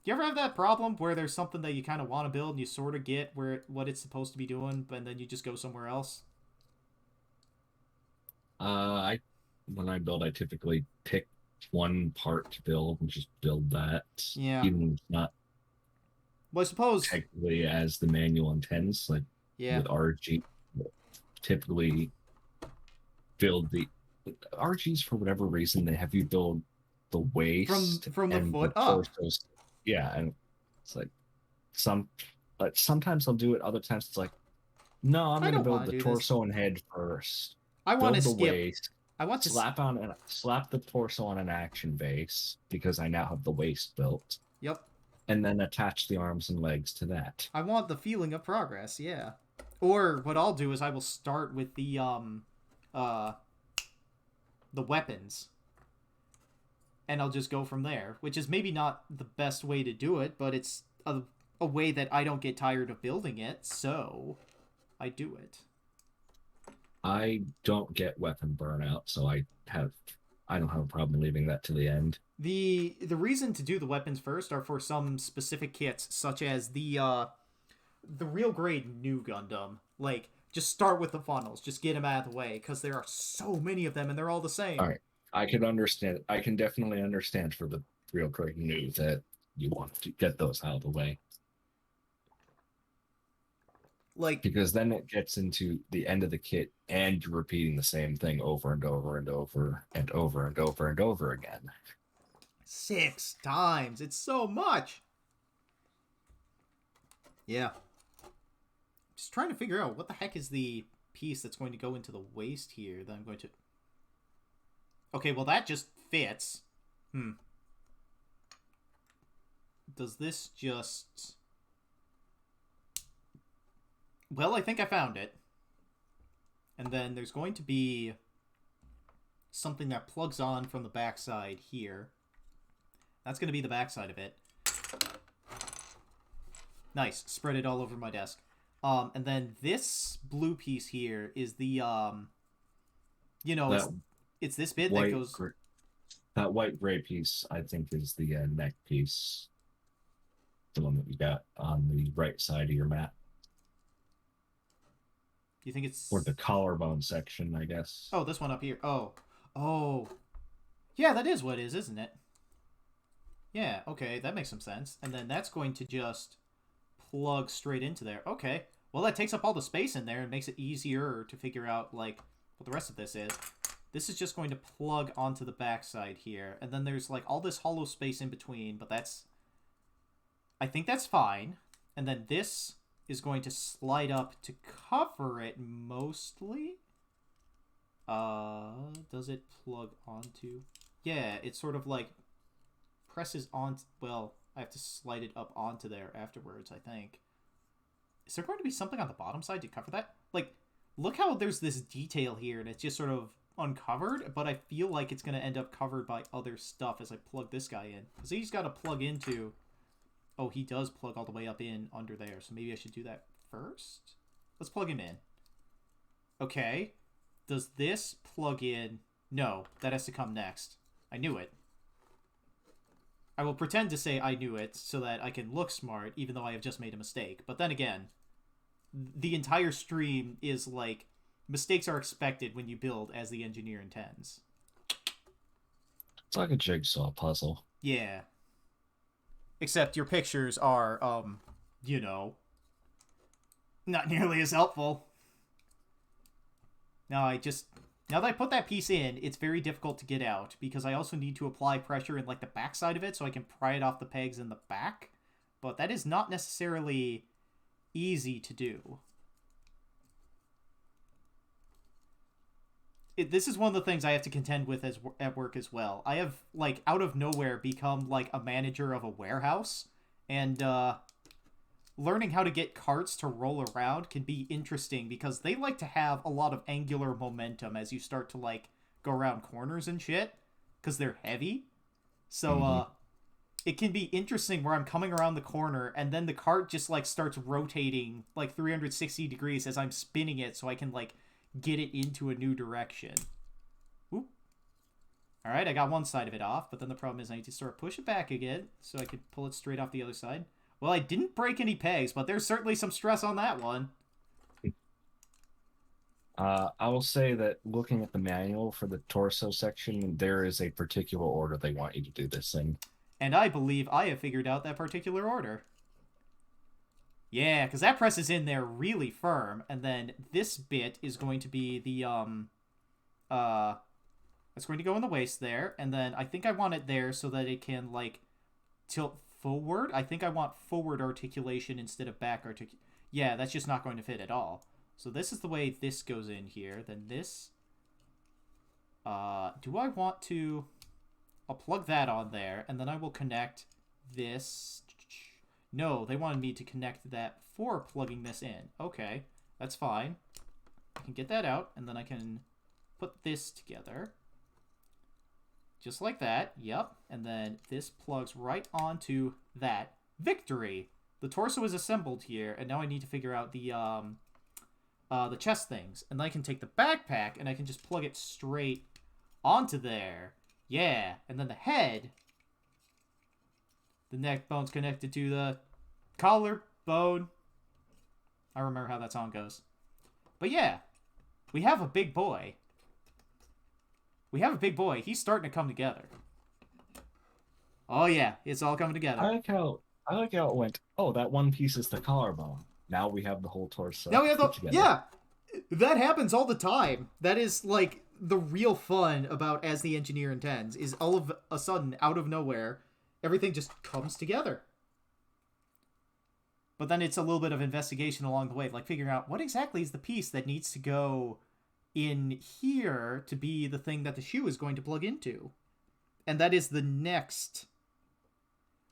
do you ever have that problem where there's something that you kind of want to build and you sort of get what it's supposed to be doing, but then you just go somewhere else? I when I build, I typically pick one part to build and just build that, Yeah. even when it's not Well, I suppose. technically as the manual intends. Like Yeah. with RG, typically build the RGs for whatever reason they have you build the waist From the and foot the up. torsos. Yeah, and it's like some, but sometimes I'll do it. Other times it's like, no, I'm I going to don't build want the to do this. torso and head first. I want to Build the skip. waist, I want to. slap the torso on an action base because I now have the waist built, Yep. and then attach the arms and legs to that. I want the feeling of progress. Yeah. Or what I'll do is I will start with uh, the weapons, and I'll just go from there. Which is maybe not the best way to do it, but it's a way that I don't get tired of building it, so I do it. I don't get weapon burnout, so I don't have a problem leaving that to the end. The reason to do the weapons first are for some specific kits, such as the real grade new Gundam. Like, just start with the funnels, just get them out of the way, because there are so many of them and they're all the same. All right, I can understand. I can definitely understand for the real quick news that you want to get those out of the way, Like, because then it gets into the end of the kit and you're repeating the same thing over and over and over and over and over and over again. 6 times. It's so much. Yeah. Just trying to figure out what the heck is the piece that's going to go into the waist here that I'm going to... Okay, well that just fits. Does this just... Well, I think I found it. And then there's going to be something that plugs on from the backside here. That's going to be the backside of it. Nice. Spread it all over my desk. And then this blue piece here is the, you know, it's this bit that goes... That white gray piece, I think, is the neck piece. The one that we got on the right side of your map. Do you think it's... Or the collarbone section, I guess. Oh, this one up here. Oh. Oh. Yeah, that is what it is, isn't it? Yeah, okay, that makes some sense. And then that's going to just plug straight into there. Okay. Well, that takes up all the space in there and makes it easier to figure out, like, what the rest of this is. This is just going to plug onto the backside here. And then there's, like, all this hollow space in between, but that's... I think that's fine. And then this is going to slide up to cover it mostly. Does it plug onto? Yeah, it sort of, like, presses on... Well, I have to slide it up onto there afterwards, I think. Is there going to be something on the bottom side to cover that? Like, look how there's this detail here, and it's just sort of uncovered, but I feel like it's going to end up covered by other stuff as I plug this guy in. Because he's got to plug into... Oh, he does plug all the way up in under there, so maybe I should do that first? Let's plug him in. Okay. Does this plug in? No, that has to come next. I knew it. I will pretend to say I knew it so that I can look smart, even though I have just made a mistake. But then again, the entire stream is like, mistakes are expected when you build as the engineer intends. It's like a jigsaw puzzle. Yeah. Except your pictures are, you know, not nearly as helpful. Now that I put that piece in, it's very difficult to get out, because I also need to apply pressure in, like, the backside of it so I can pry it off the pegs in the back. But that is not necessarily easy to do. This is one of the things I have to contend with at work as well. I have, like, out of nowhere become, like, a manager of a warehouse, and learning how to get carts to roll around can be interesting because they like to have a lot of angular momentum as you start to, like, go around corners and shit, because they're heavy. So, it can be interesting where I'm coming around the corner and then the cart just like starts rotating like 360 degrees as I'm spinning it so I can like get it into a new direction. Oop. All right, I got one side of it off, but then the problem is I need to sort of push it back again so I could pull it straight off the other side. Well, I didn't break any pegs, but there's certainly some stress on that one. I will say that looking at the manual for the torso section, there is a particular order they want you to do this in. And I believe I have figured out that particular order. Yeah, because that presses in there really firm, and then this bit is going to be the, it's going to go in the waist there, and then I think I want it there so that it can, like, tilt forward. I think I want forward articulation instead of back articulation. Yeah, that's just not going to fit at all. So this is the way this goes in here. Then this... do I want to... I'll plug that on there, and then I will connect this... No, they wanted me to connect that before plugging this in. Okay, that's fine. I can get that out, and then I can put this together. Just like that, yep. And then this plugs right onto that. Victory! The torso is assembled here, and now I need to figure out the chest things. And then I can take the backpack, and I can just plug it straight onto there. Yeah, and then the head. The neck bone's connected to the collar bone. I remember how that song goes. But yeah, we have a big boy. We have a big boy. He's starting to come together. Oh yeah, it's all coming together. I like how it went. Oh, that one piece is the collarbone. Now we have the whole torso. Now we have the together. yeah. That happens all the time. That is like the real fun about As the Engineer Intends. Is all of a sudden, out of nowhere, everything just comes together. But then it's a little bit of investigation along the way, like figuring out what exactly is the piece that needs to go in here to be the thing that the shoe is going to plug into. And that is the next...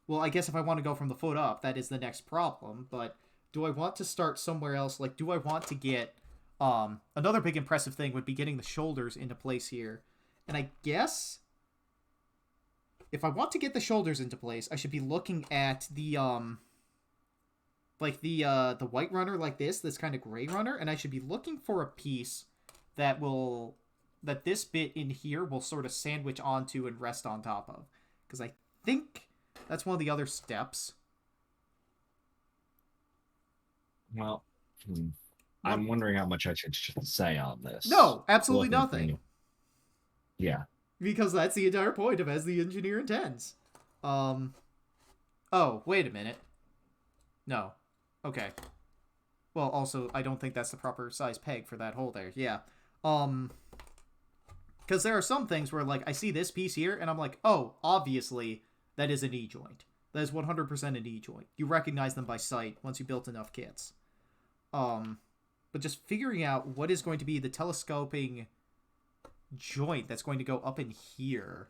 Well, I guess if I want to go from the foot up, that is the next problem. But do I want to start somewhere else? Like, do I want to get... another big impressive thing would be getting the shoulders into place here. And I guess... if I want to get the shoulders into place, I should be looking at the, like the white runner like this kind of gray runner, and I should be looking for a piece that this bit in here will sort of sandwich onto and rest on top of. Because I think that's one of the other steps. Well, I'm wondering how much I should say on this. No, absolutely nothing. Yeah. Because that's the entire point of As the Engineer Intends. Oh, wait a minute. No. Okay. Well, also, I don't think that's the proper size peg for that hole there. Yeah. Because there are some things where, like, I see this piece here, and I'm like, oh, obviously, that is an E-joint. That is 100% an E-joint. You recognize them by sight once you built enough kits. But just figuring out what is going to be the telescoping joint that's going to go up in here.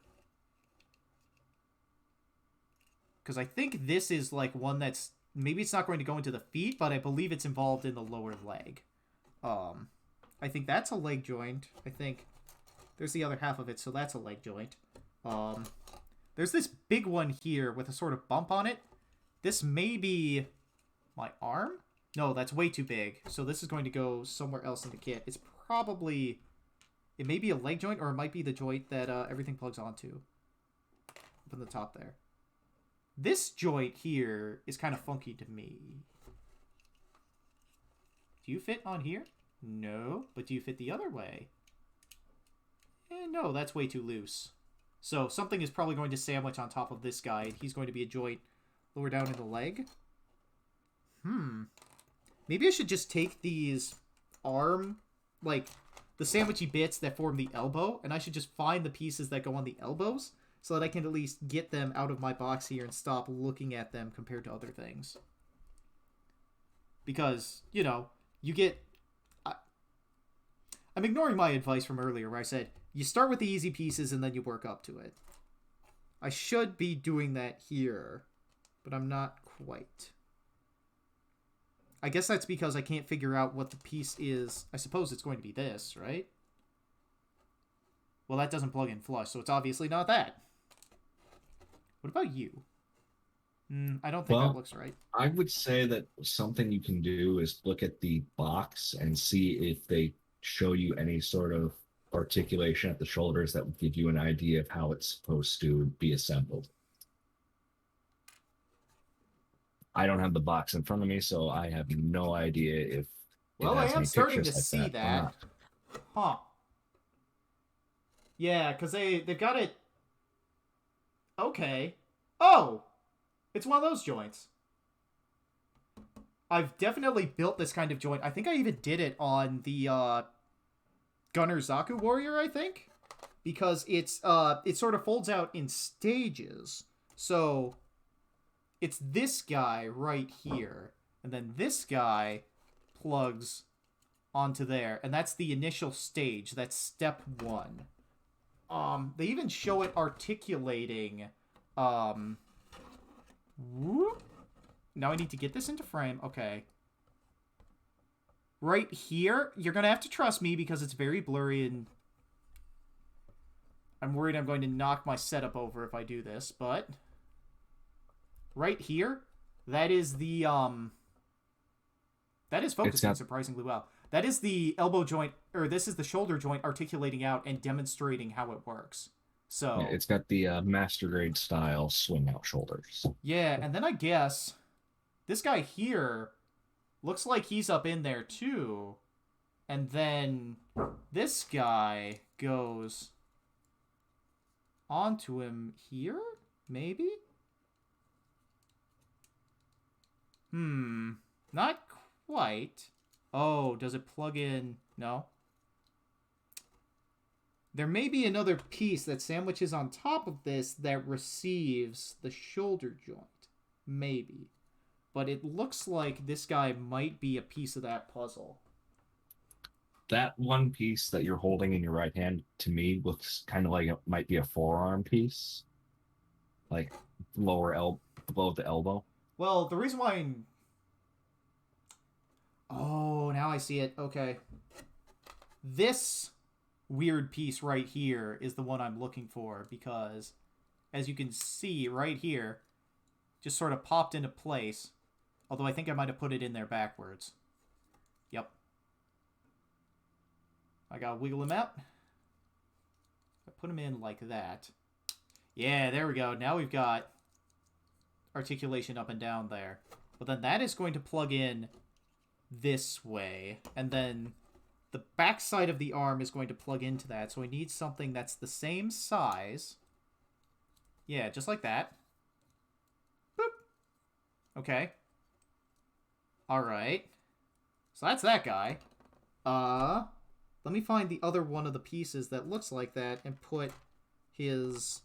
Because I think this is, like, one that's... Maybe it's not going to go into the feet, but I believe it's involved in the lower leg. I think that's a leg joint. I think there's the other half of it, so that's a leg joint. There's this big one here with a sort of bump on it. This may be my arm? No, that's way too big. So this is going to go somewhere else in the kit. It's probably... It may be a leg joint, or it might be the joint that everything plugs onto. Up in the top there. This joint here is kind of funky to me. Do you fit on here? No, but do you fit the other way? No, that's way too loose. So something is probably going to sandwich on top of this guy, and he's going to be a joint lower down in the leg. Maybe I should just take these arm, like, the sandwichy bits that form the elbow, and I should just find the pieces that go on the elbows, so that I can at least get them out of my box here and stop looking at them compared to other things. Because, you know, you get... I'm ignoring my advice from earlier where I said, you start with the easy pieces and then you work up to it. I should be doing that here, but I'm not quite. I guess that's because I can't figure out what the piece is. I suppose it's going to be this, right? Well, that doesn't plug in flush, so it's obviously not that. What about you? I don't think that Well, looks right. I would say that something you can do is look at the box and see if they show you any sort of articulation at the shoulders that would give you an idea of how it's supposed to be assembled. I don't have the box in front of me, so I have no idea if it Well, I has am any starting to pictures like see that or that. not. Huh. Yeah, because they've got it... Okay. Oh! It's one of those joints. I've definitely built this kind of joint. I think I even did it on the Gunner Zaku Warrior, I think. Because it sort of folds out in stages. So it's this guy right here. And then this guy plugs onto there. And that's the initial stage. That's step 1. They even show it articulating. Whoop. Now I need to get this into frame. Okay. Right here, you're going to have to trust me because it's very blurry and I'm worried I'm going to knock my setup over if I do this, but right here, that is the that is focusing surprisingly well. That is the elbow joint, or this is the shoulder joint articulating out and demonstrating how it works. So Yeah, it's got the master grade style swing out shoulders. yeah, and then I guess this guy here looks like he's up in there too. And then this guy goes onto him here? Maybe? Not quite. Oh, does it plug in? No. There may be another piece that sandwiches on top of this that receives the shoulder joint. Maybe. But it looks like this guy might be a piece of that puzzle. That one piece that you're holding in your right hand, to me, looks kind of like it might be a forearm piece. Like below the elbow. Well, the reason why... Oh, now I see it. Okay. This weird piece right here is the one I'm looking for because, as you can see right here, just sort of popped into place. Although I think I might have put it in there backwards. Yep. I gotta wiggle him out. I put him in like that. Yeah, there we go. Now we've got articulation up and down there. But then that is going to plug in this way. And then the back side of the arm is going to plug into that. So we need something that's the same size. Yeah, just like that. Boop. Okay. Alright. So that's that guy. Let me find the other one of the pieces that looks like that and put his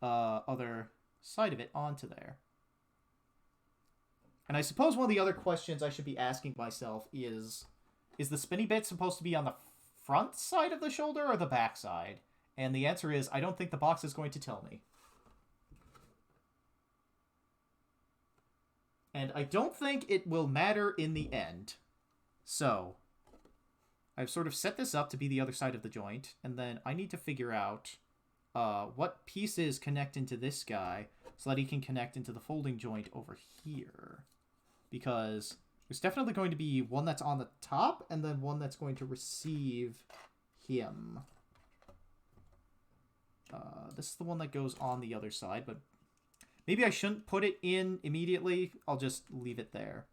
other side of it onto there. And I suppose one of the other questions I should be asking myself is the spinny bit supposed to be on the front side of the shoulder or the back side? And the answer is, I don't think the box is going to tell me. And I don't think it will matter in the end. So, I've sort of set this up to be the other side of the joint, and then I need to figure out what pieces connect into this guy so that he can connect into the folding joint over here. Because there's definitely going to be one that's on the top, and then one that's going to receive him. This is the one that goes on the other side, but maybe I shouldn't put it in immediately. I'll just leave it there.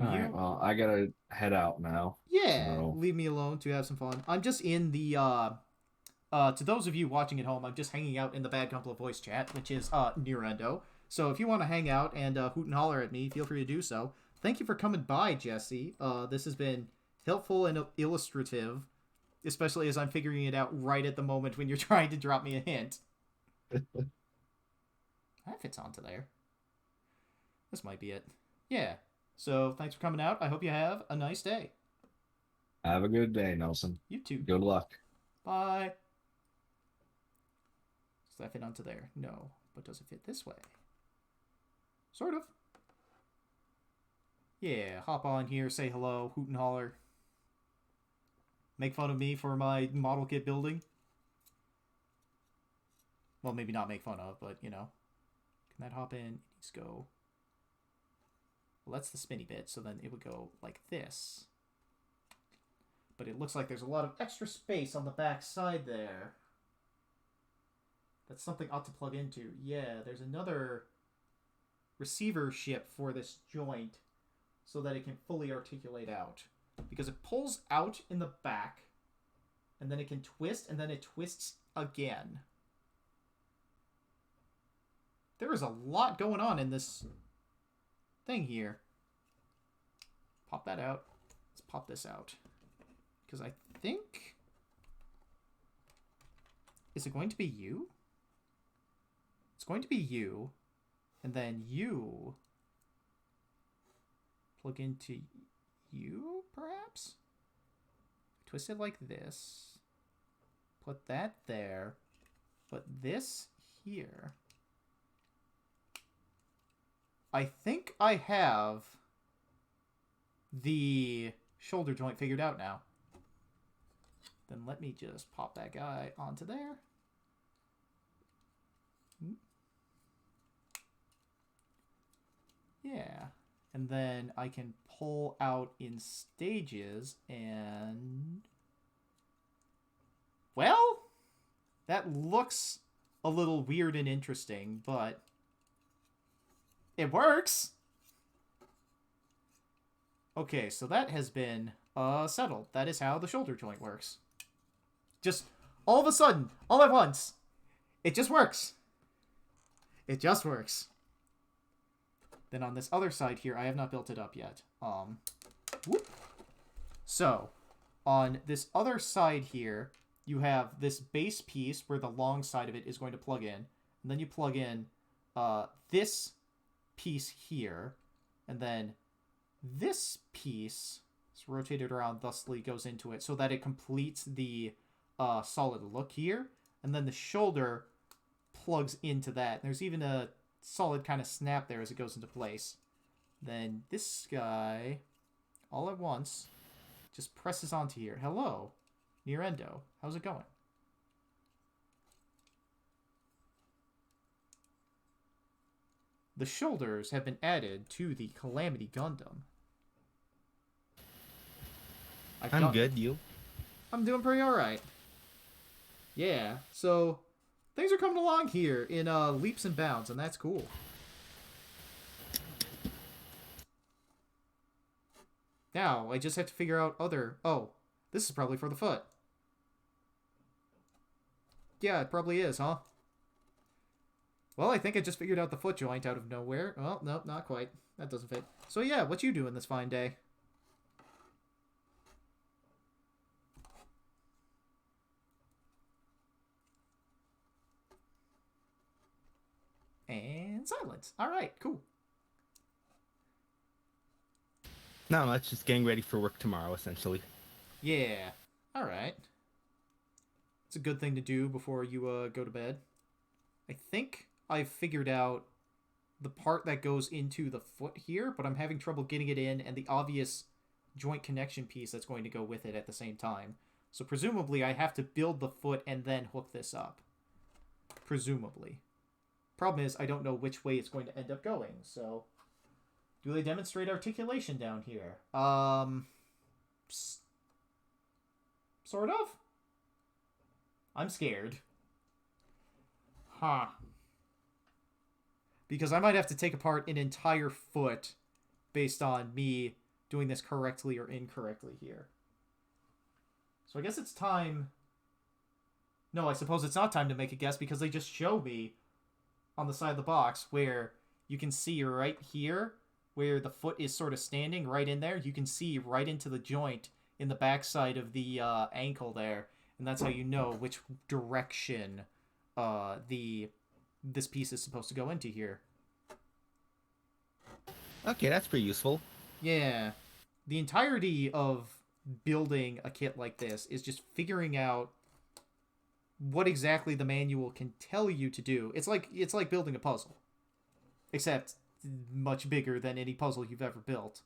All right, well, I gotta head out now. Yeah, so... leave me alone to have some fun. I'm just in the, to those of you watching at home, I'm just hanging out in the Bad Gunpla voice chat, which is, Nearendo. So if you want to hang out and hoot and holler at me, feel free to do so. Thank you for coming by, Jesse. This has been helpful and illustrative, especially as I'm figuring it out right at the moment when you're trying to drop me a hint. That fits onto there. This might be it. Yeah. So thanks for coming out. I hope you have a nice day. Have a good day, Nelson. You too. Good luck. Bye. Does that fit onto there? No. But does it fit this way? Sort of. Yeah, hop on here, say hello, hoot and holler. Make fun of me for my model kit building. Well, maybe not make fun of, but, you know. Can that hop in? It needs to go... Well, that's the spinny bit, so then it would go like this. But it looks like there's a lot of extra space on the back side there. That's something ought to plug into. Yeah, there's another receivership for this joint so that it can fully articulate out. Because it pulls out in the back, and then it can twist, and then it twists again. There is a lot going on in this thing here. Pop that out. Let's pop this out. Because I think... Is it going to be you? It's going to be you. And then you... Plug into you, perhaps? Twist it like this. Put that there. Put this here. I think I have the shoulder joint figured out now. Then let me just pop that guy onto there. Yeah. And then I can pull out in stages and... Well, that looks a little weird and interesting, but it works. Okay, so that has been settled. That is how the shoulder joint works. Just all of a sudden, all at once, it just works. It just works. Then on this other side here, I have not built it up yet. Whoop. So, on this other side here, you have this base piece where the long side of it is going to plug in. And then you plug in this piece here. And then this piece is rotated around, thusly goes into it, so that it completes the solid look here. And then the shoulder plugs into that. And there's even a solid kind of snap there as it goes into place. Then this guy, all at once, just presses onto here. Hello, near endo. How's it going? The shoulders have been added to the Calamity Gundam. I'm good, you? I'm doing pretty alright. Yeah, so things are coming along here in leaps and bounds, and that's cool. Now, I just have to figure out other... Oh, this is probably for the foot. Yeah, it probably is, huh? Well, I think I just figured out the foot joint out of nowhere. Well, nope, not quite. That doesn't fit. So yeah, what you doing this fine day? And silence. Alright, cool. No, that's just getting ready for work tomorrow, essentially. Yeah. Alright. It's a good thing to do before you go to bed. I think I've figured out the part that goes into the foot here, but I'm having trouble getting it in, and the obvious joint connection piece that's going to go with it at the same time. So presumably I have to build the foot and then hook this up. Presumably. Problem is, I don't know which way it's going to end up going, so... Do they demonstrate articulation down here? Sort of? I'm scared. Huh. Because I might have to take apart an entire foot based on me doing this correctly or incorrectly here. So I guess it's time... No, I suppose it's not time to make a guess because they just show me on the side of the box where you can see right here where the foot is sort of standing right in there. You can see right into the joint in the backside of the ankle there. And that's how you know which direction this piece is supposed to go into here. Okay, that's pretty useful. Yeah. The entirety of building a kit like this is just figuring out what exactly the manual can tell you to do. It's like building a puzzle. Except much bigger than any puzzle you've ever built.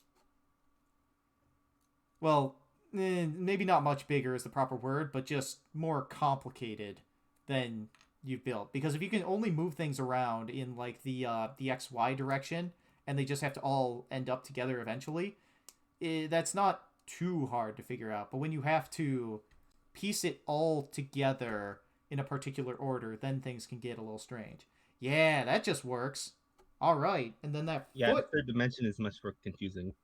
Well, maybe not much bigger is the proper word, but just more complicated than you've built. Because if you can only move things around in like the XY direction, and they just have to all end up together eventually, that's not too hard to figure out. But when you have to piece it all together in a particular order, then things can get a little strange. Yeah, that just works. All right, and then that Yeah, foot. the third dimension is much more confusing.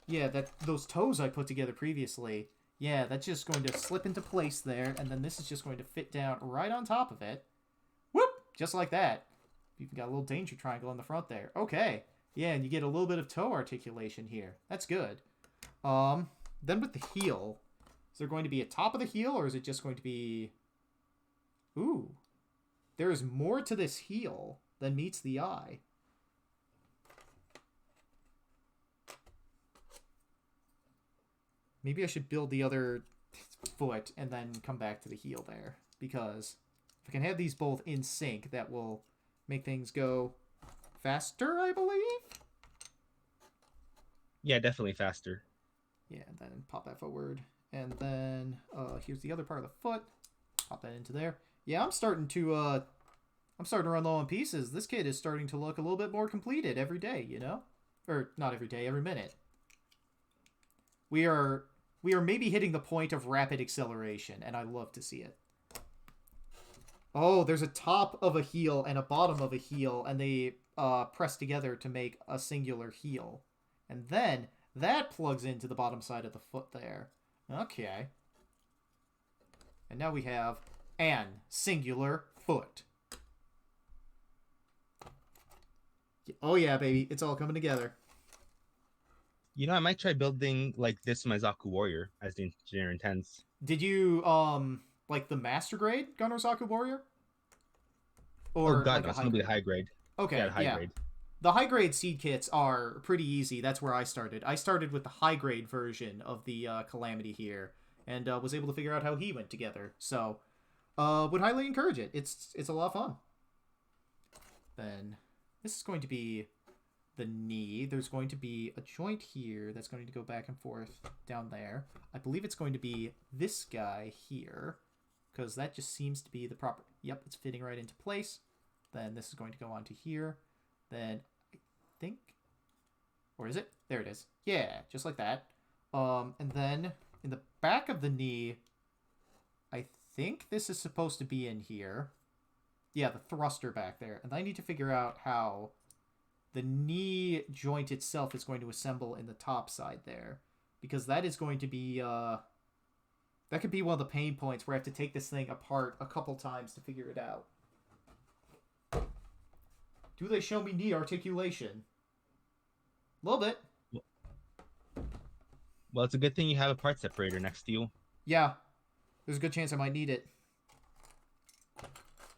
Yeah, those toes I put together previously. Yeah, that's just going to slip into place there, and then this is just going to fit down right on top of it. Whoop! Just like that. You've got a little danger triangle in the front there. Okay. Yeah, and you get a little bit of toe articulation here. That's good. Then with the heel, is there going to be a top of the heel, or is it just going to be... Ooh. There is more to this heel than meets the eye. Maybe I should build the other foot and then come back to the heel there. Because if I can have these both in sync, that will make things go faster, I believe? Yeah, definitely faster. Yeah, and then pop that forward. And then here's the other part of the foot. Pop that into there. Yeah, I'm starting to run low on pieces. This kid is starting to look a little bit more completed every day, you know? Or not every day, every minute. We are maybe hitting the point of rapid acceleration, and I love to see it. Oh, there's a top of a heel and a bottom of a heel, and they press together to make a singular heel. And then that plugs into the bottom side of the foot there. Okay. And now we have an singular foot. Oh yeah, baby. It's all coming together. You know, I might try building like this my Zaku Warrior as the engineer intends. Did you like the master grade Gunnerzaku Warrior? Or God, like no, it's gonna be the high grade. Okay, Yeah, high grade. The high grade seed kits are pretty easy. That's where I started. I started with the high grade version of the Calamity here, and was able to figure out how he went together. So, would highly encourage it. It's a lot of fun. Then this is going to be the knee. There's going to be a joint here that's going to go back and forth down there. I believe it's going to be this guy here, because that just seems to be the proper... Yep, it's fitting right into place. Then this is going to go onto here. Then I think... Or is it? There it is. Yeah, just like that. And then in the back of the knee, I think this is supposed to be in here. Yeah, the thruster back there. And I need to figure out how the knee joint itself is going to assemble in the top side there. Because that is going to be... that could be one of the pain points where I have to take this thing apart a couple times to figure it out. Do they show me knee articulation? A little bit. Well, it's a good thing you have a part separator next to you. Yeah. There's a good chance I might need it.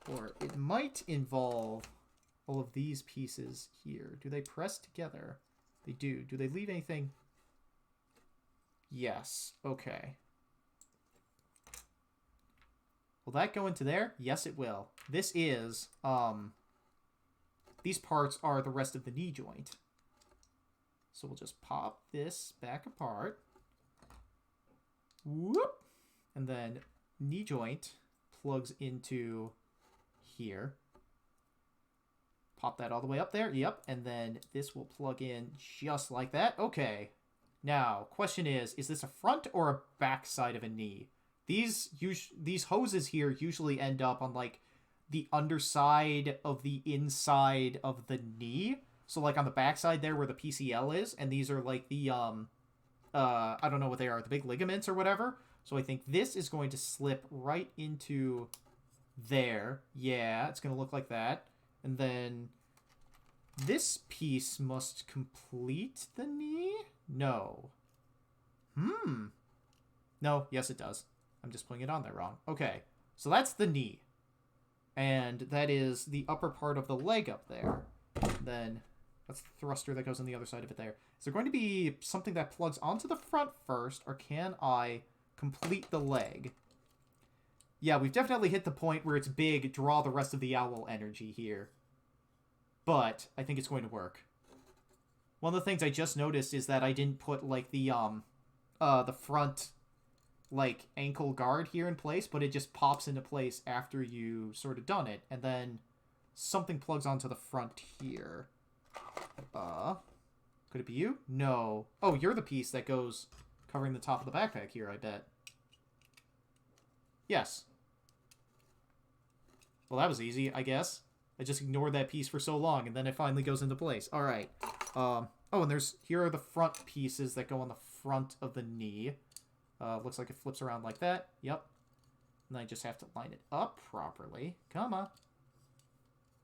Or it might involve all of these pieces here. Do they press together? They do. Do they leave anything? Yes. Okay. Will that go into there? Yes, it will. This is, these parts are the rest of the knee joint. So we'll just pop this back apart. Whoop! And then knee joint plugs into here. Pop that all the way up there. Yep. And then this will plug in just like that. Okay. Now, question is this a front or a back side of a knee? These hoses here usually end up on, like, the underside of the inside of the knee. So, like, on the backside there where the PCL is. And these are, like, the, I don't know what they are. The big ligaments or whatever. So I think this is going to slip right into there. Yeah, it's going to look like that. And then this piece must complete the knee? No. No, yes it does. I'm just putting it on there wrong. Okay, so that's the knee. And that is the upper part of the leg up there. Then that's the thruster that goes on the other side of it there. Is there going to be something that plugs onto the front first, or can I complete the leg? Yeah, we've definitely hit the point where it's big, draw the rest of the owl energy here. But I think it's going to work. One of the things I just noticed is that I didn't put, like, the front like ankle guard here in place, but it just pops into place after you sort of done it, and then something plugs onto the front here. Could it be you? No. Oh, you're the piece that goes covering the top of the backpack here, I bet. Yes. Well, that was easy, I guess. I just ignored that piece for so long, and then it finally goes into place. All right. Oh, and here are the front pieces that go on the front of the knee. Looks like it flips around like that. Yep. And I just have to line it up properly. Come on.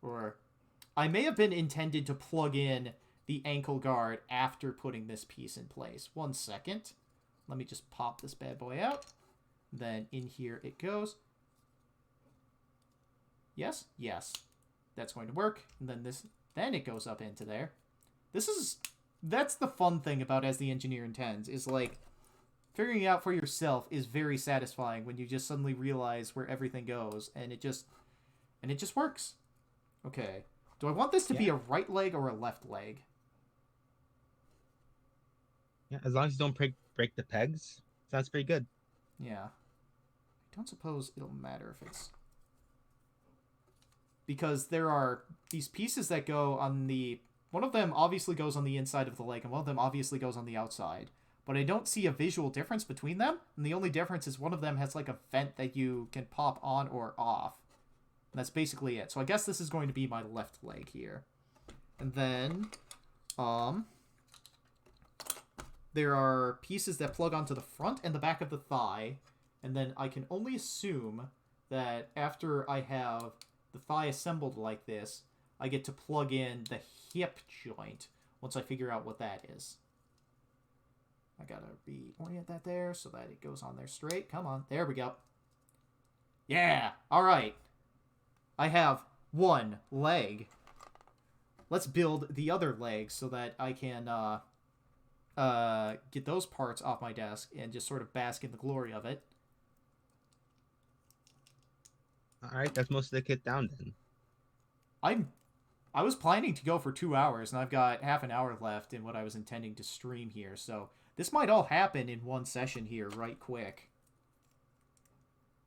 Or I may have been intended to plug in the ankle guard after putting this piece in place. 1 second. Let me just pop this bad boy out. Then in here it goes. Yes? Yes. That's going to work. And then it goes up into there. That's the fun thing about As the Engineer Intends, is like, figuring it out for yourself is very satisfying when you just suddenly realize where everything goes, and it just works. Okay. Do I want this to be a right leg or a left leg? Yeah, as long as you don't break the pegs, sounds pretty good. Yeah. I don't suppose it'll matter if it's... Because there are these pieces that go on the... One of them obviously goes on the inside of the leg, and one of them obviously goes on the outside. But I don't see a visual difference between them, and the only difference is one of them has like a vent that you can pop on or off. And that's basically it. So I guess this is going to be my left leg here. And then, there are pieces that plug onto the front and the back of the thigh, and then I can only assume that after I have the thigh assembled like this, I get to plug in the hip joint once I figure out what that is. I gotta reorient that there so that it goes on there straight. Come on. There we go. Yeah! Alright. I have one leg. Let's build the other leg so that I can get those parts off my desk and just sort of bask in the glory of it. Alright, that's most of the kit down then. I was planning to go for 2 hours, and I've got half an hour left in what I was intending to stream here, so this might all happen in one session here right quick.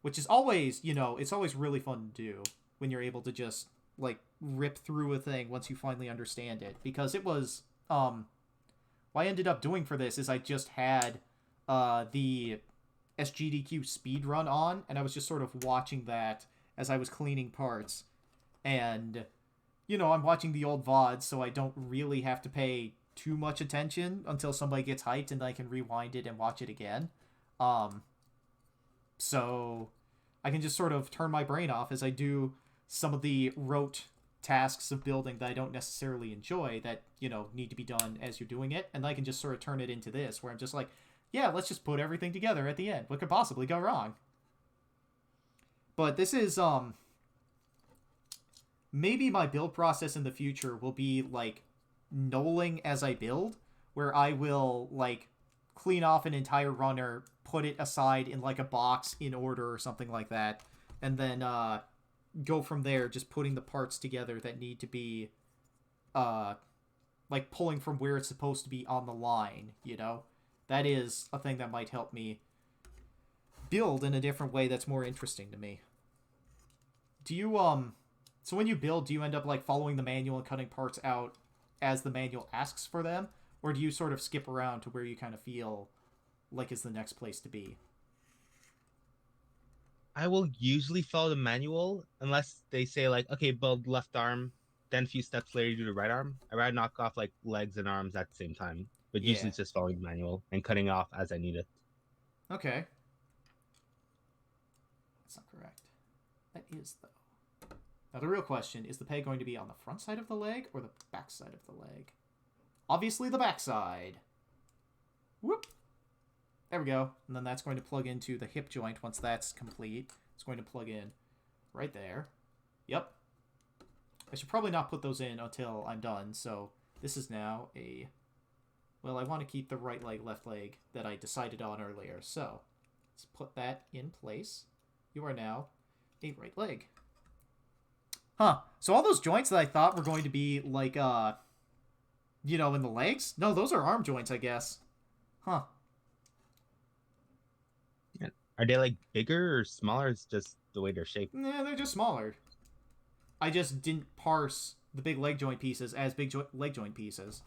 Which is always, it's always really fun to do when you're able to just, like, rip through a thing once you finally understand it. Because it was, what I ended up doing for this is I just had the SGDQ speedrun on, and I was just sort of watching that as I was cleaning parts. And, I'm watching the old VODs, so I don't really have to pay too much attention until somebody gets hyped and I can rewind it and watch it again. So I can just sort of turn my brain off as I do some of the rote tasks of building that I don't necessarily enjoy that, need to be done as you're doing it. And I can just sort of turn it into this where I'm just like, yeah, let's just put everything together at the end. What could possibly go wrong? But this is, maybe my build process in the future will be, like, knolling as I build, where I will, like, clean off an entire runner, put it aside in, like, a box in order or something like that, and then, go from there, just putting the parts together that need to be, like, pulling from where it's supposed to be on the line, That is a thing that might help me build in a different way that's more interesting to me. Do you, so when you build, do you end up, like, following the manual and cutting parts out as the manual asks for them? Or do you sort of skip around to where you kind of feel like is the next place to be? I will usually follow the manual unless they say, like, okay, build left arm, then a few steps later you do the right arm. I'd rather knock off, like, legs and arms at the same time. But usually it's just following the manual and cutting off as I need it. Okay. That's not correct. That is, though. Now, the real question, is the peg going to be on the front side of the leg or the back side of the leg? Obviously, the back side. Whoop. There we go. And then that's going to plug into the hip joint once that's complete. It's going to plug in right there. Yep. I should probably not put those in until I'm done. So this is now a... Well, I want to keep the right leg, left leg that I decided on earlier. So let's put that in place. You are now a right leg. Huh. So all those joints that I thought were going to be, like, in the legs? No, those are arm joints, I guess. Huh. Yeah, Are they like bigger or smaller? It's just the way they're shaped. Nah, they're just smaller. I just didn't parse the big leg joint pieces as big leg joint pieces.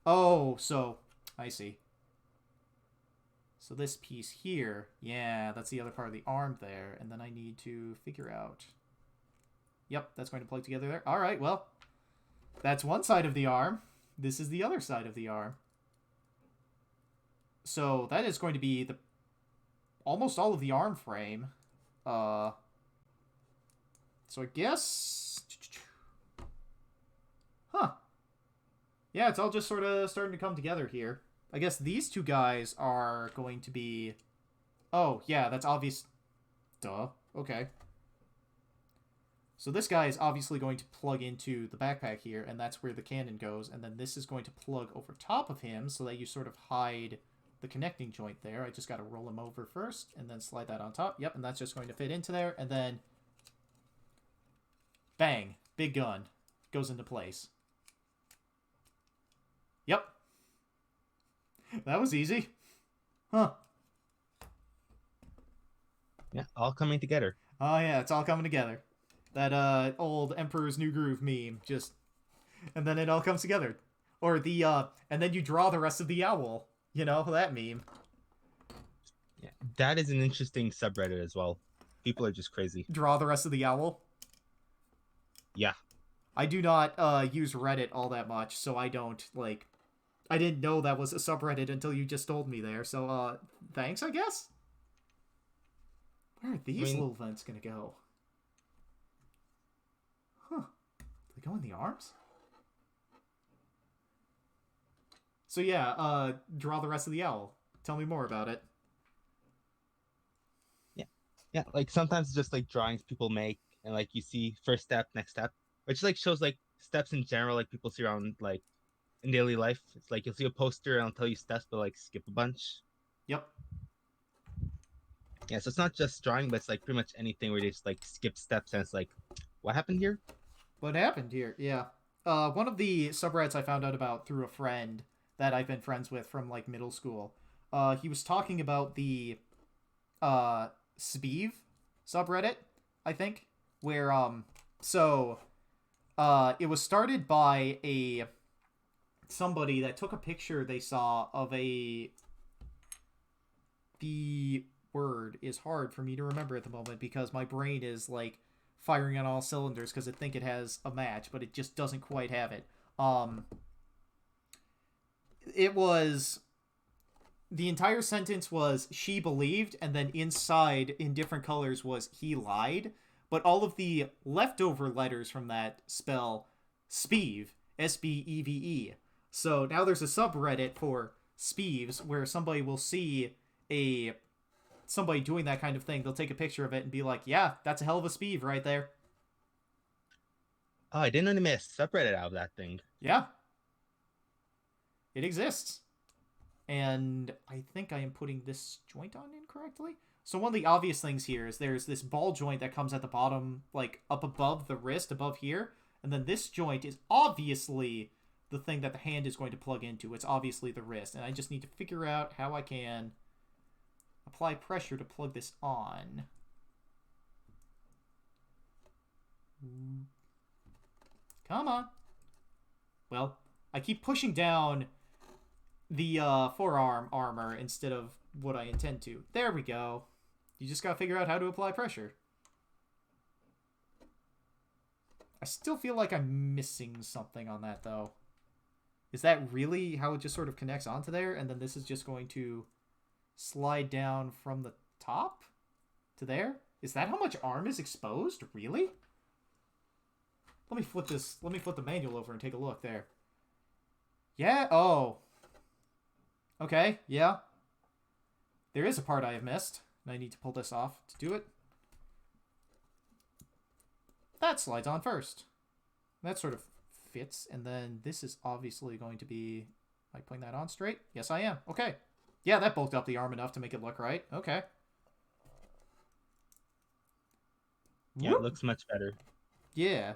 Oh, so I see. So this piece here, yeah, that's the other part of the arm there, and then I need to figure out. Yep, that's going to plug together there. All right, well, that's one side of the arm. This is the other side of the arm. So that is going to be the almost all of the arm frame. So I guess... Huh. Yeah, it's all just sort of starting to come together here. I guess these two guys are going to be... Oh, yeah, that's obvious. Duh. Okay. So this guy is obviously going to plug into the backpack here, and that's where the cannon goes. And then this is going to plug over top of him so that you sort of hide the connecting joint there. I just got to roll him over first and then slide that on top. Yep, and that's just going to fit into there. And then... Bang. Big gun. Goes into place. Yep. That was easy. Huh. Yeah, all coming together. Oh yeah, it's all coming together. That old Emperor's New Groove meme, just... And then it all comes together. Or the, and then you draw the rest of the owl. You know, that meme. Yeah, that is an interesting subreddit as well. People are just crazy. Draw the rest of the owl? Yeah. I do not use Reddit all that much, so I don't, like... I didn't know that was a subreddit until you just told me there, so, thanks, I guess? Where are these little vents gonna go? Huh. Do they go in the arms? So yeah, draw the rest of the owl. Tell me more about it. Yeah, like sometimes it's just like drawings people make, and like you see first step, next step, which like shows like steps in general, like people see around like in daily life. It's like you'll see a poster and I'll tell you steps, but like skip a bunch. Yep. Yeah, so it's not just drawing, but it's like pretty much anything where they just like skip steps and it's like, what happened here? What happened here? Yeah. One of the subreddits I found out about through a friend that I've been friends with from like middle school. He was talking about the Speeve subreddit, I think, where it was started by somebody that took a picture they saw of the word is hard for me to remember at the moment because my brain is like firing on all cylinders because I think it has a match, but it just doesn't quite have it. It was... The entire sentence was, she believed, and then inside, in different colors, was, he lied. But all of the leftover letters from that spell Speeve, S-B-E-V-E. So now there's a subreddit for Speeves, where somebody will see somebody doing that kind of thing. They'll take a picture of it and be like, yeah, that's a hell of a Speeve right there. Oh, I didn't know they made a subreddit out of that thing. Yeah. It exists. And I think I am putting this joint on incorrectly. So one of the obvious things here is there's this ball joint that comes at the bottom, like up above the wrist, above here. And then this joint is obviously the thing that the hand is going to plug into. It's obviously the wrist. And I just need to figure out how I can apply pressure to plug this on. Come on. Well, I keep pushing down the forearm armor instead of what I intend to. There we go. You just gotta figure out how to apply pressure. I still feel like I'm missing something on that, though. Is that really how it just sort of connects onto there? And then this is just going to slide down from the top to there? Is that how much arm is exposed? Really? Let me flip the manual over and take a look there. Yeah, oh. Okay, yeah. There is a part I have missed, and I need to pull this off to do it. That slides on first. That sort of fits, and then this is obviously going to be... Am I putting that on straight? Yes, I am. Okay. Yeah, that bulked up the arm enough to make it look right. Okay. Yeah, Whoop. it looks much better. Yeah.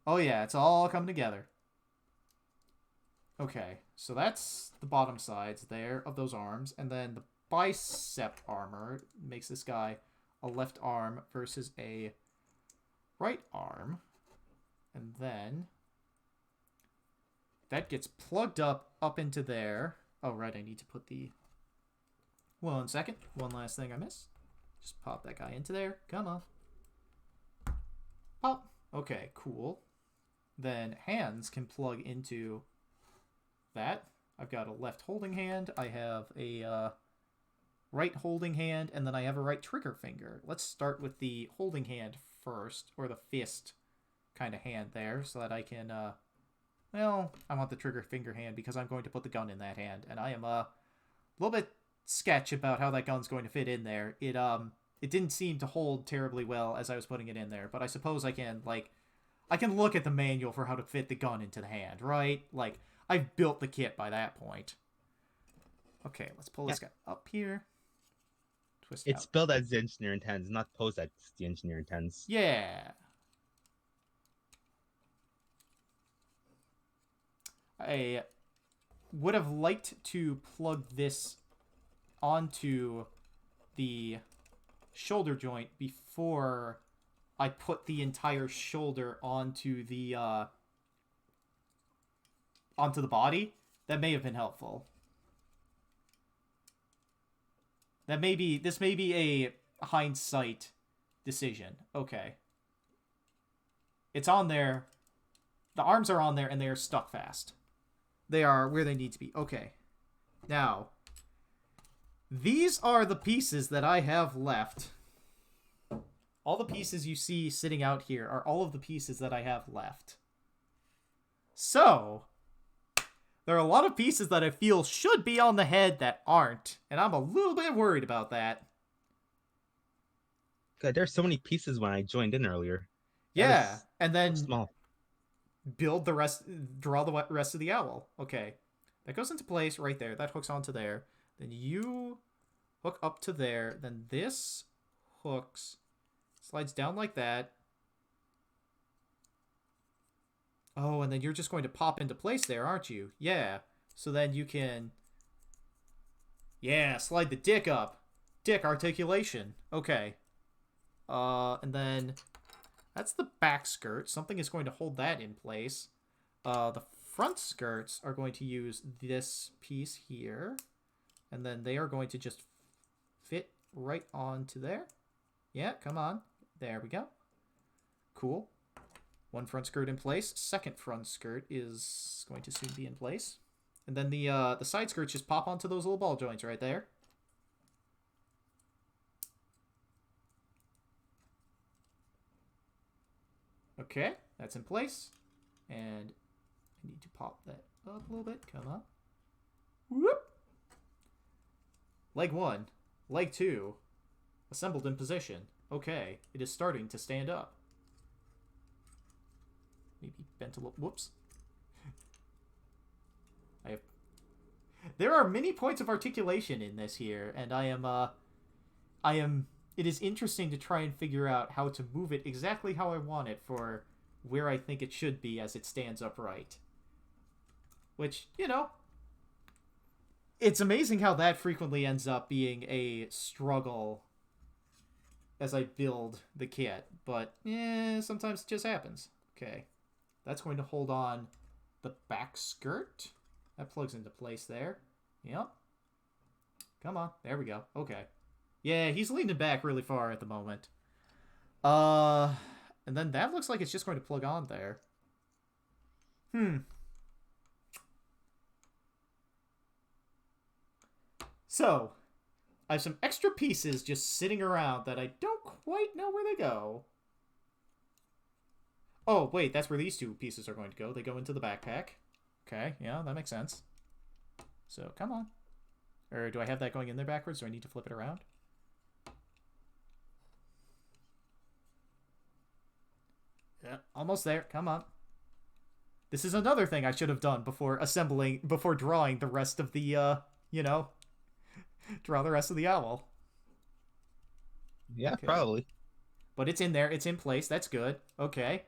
Oh yeah, it's all coming together. Okay, so that's the bottom sides there of those arms, and then the bicep armor. Makes this guy a left arm versus a right arm. And then that gets plugged up into there. Oh, right, I need to put the... 1 second. One last thing I missed. Just pop that guy into there. Come on. Pop. Okay, cool. Then hands can plug into that. I've got a left holding hand. I have a right holding hand. And then I have a right trigger finger. Let's start with the holding hand first. Or the fist kind of hand there. So that I can... well, I want the trigger finger hand because I'm going to put the gun in that hand. And I am a little bit sketch about how that gun's going to fit in there. It didn't seem to hold terribly well as I was putting it in there, but I suppose I can, like, I can look at the manual for how to fit the gun into the hand, right? Like, I've built the kit by that point. Okay, let's pull this guy up here. Twist It's out. built as the engineer intends, not posed as the engineer intends. Yeah. I would have liked to plug this onto the shoulder joint before I put the entire shoulder onto the body. That may have been helpful. This may be a hindsight decision. Okay. It's on there. The arms are on there and they are stuck fast. They are where they need to be. Okay. Now, these are the pieces that I have left. All the pieces you see sitting out here are all of the pieces that I have left. So, there are a lot of pieces that I feel should be on the head that aren't. And I'm a little bit worried about that. God, there's so many pieces when I joined in earlier. Yeah, and then Small. build the rest, draw the rest of the owl. Okay, that goes into place right there. That hooks onto there. Then you hook up to there. Then this hooks, slides down like that. Oh, and then you're just going to pop into place there, aren't you? Yeah. So then you can... yeah, slide the dick up. Dick articulation. Okay. And then... that's the back skirt. Something is going to hold that in place. The front skirts are going to use this piece here. And then they are going to just fit right onto there. Yeah, come on. There we go. Cool. One front skirt in place. Second front skirt is going to soon be in place. And then the side skirts just pop onto those little ball joints right there. Okay, that's in place. And I need to pop that up a little bit. Come on. Whoop! Leg 1. Leg 2. Assembled in position. Okay, it is starting to stand up. Maybe bent a little. Whoops. There are many points of articulation in this here, and I am... it is interesting to try and figure out how to move it exactly how I want it for where I think it should be as it stands upright. Which, you know, it's amazing how that frequently ends up being a struggle as I build the kit. But, sometimes it just happens. Okay. That's going to hold on the back skirt. That plugs into place there. Yep. Come on. There we go. Okay. Yeah, he's leaning back really far at the moment. And then that looks like it's just going to plug on there. So, I have some extra pieces just sitting around that I don't quite know where they go. Oh, wait, that's where these two pieces are going to go. They go into the backpack. Okay, yeah, that makes sense. So, come on. Or do I have that going in there backwards? Do I need to flip it around? Yeah, almost there. Come on. This is another thing I should have done before drawing the rest of the, draw the rest of the owl. Yeah, Okay. probably. But it's in there. It's in place. That's good. Okay.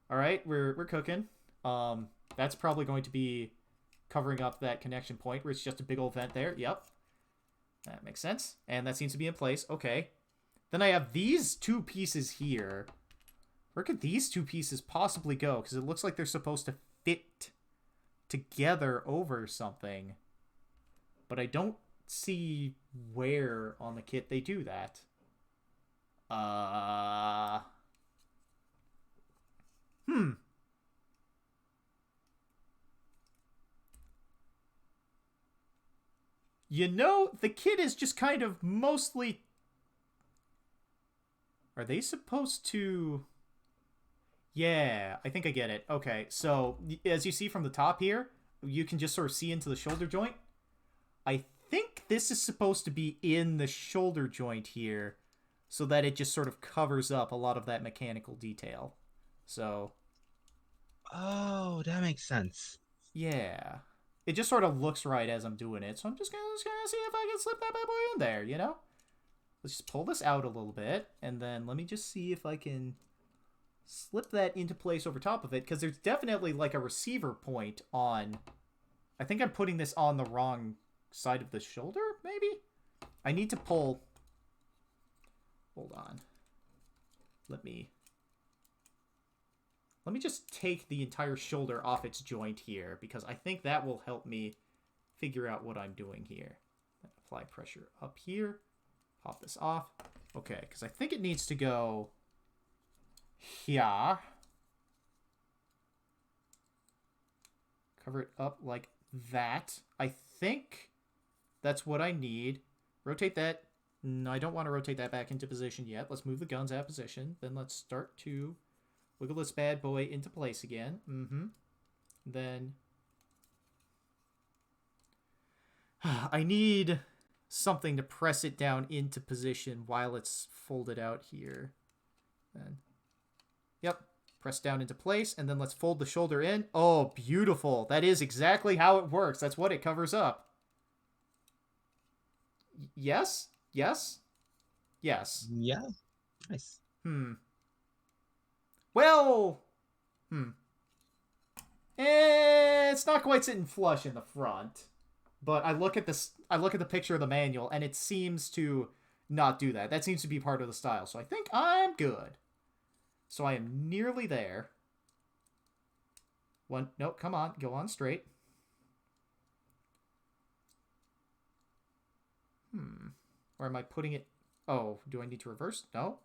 All right, we're cooking. That's probably going to be covering up that connection point where it's just a big old vent there. Yep. That makes sense. And that seems to be in place. Okay. Then I have these two pieces here. Where could these two pieces possibly go? Because it looks like they're supposed to fit together over something. But I don't see where on the kit they do that. You know, the kit is just kind of mostly... Are they supposed to... Yeah, I think I get it. Okay, so as you see from the top here, you can just sort of see into the shoulder joint. I think this is supposed to be in the shoulder joint here, so that it just sort of covers up a lot of that mechanical detail. So... Oh, that makes sense. Yeah. It just sort of looks right as I'm doing it, so I'm just gonna see if I can slip that bad boy in there, you know? Let's just pull this out a little bit, and then let me just see if I can slip that into place over top of it, because there's definitely like a receiver point on... I think I'm putting this on the wrong side of the shoulder, maybe? I need to pull... Hold on. Let me just take the entire shoulder off its joint here, because I think that will help me figure out what I'm doing here. Apply pressure up here. Pop this off. Okay, because I think it needs to go here. Cover it up like that. I think that's what I need. Rotate that. No, I don't want to rotate that back into position yet. Let's move the guns out of position. Then let's start to wiggle this bad boy into place again. Then I need something to press it down into position while it's folded out here. Then, yep, press down into place, and then let's fold the shoulder in. Oh, beautiful. That is exactly how it works. That's what it covers up. Yes? Yes? Yes. Yeah. Nice. Well, it's not quite sitting flush in the front, but I look at this. I look at the picture of the manual, and it seems to not do that. That seems to be part of the style. So I think I'm good. So I am nearly there. One. No, come on, go on straight. Where am I putting it? Oh, do I need to reverse? No.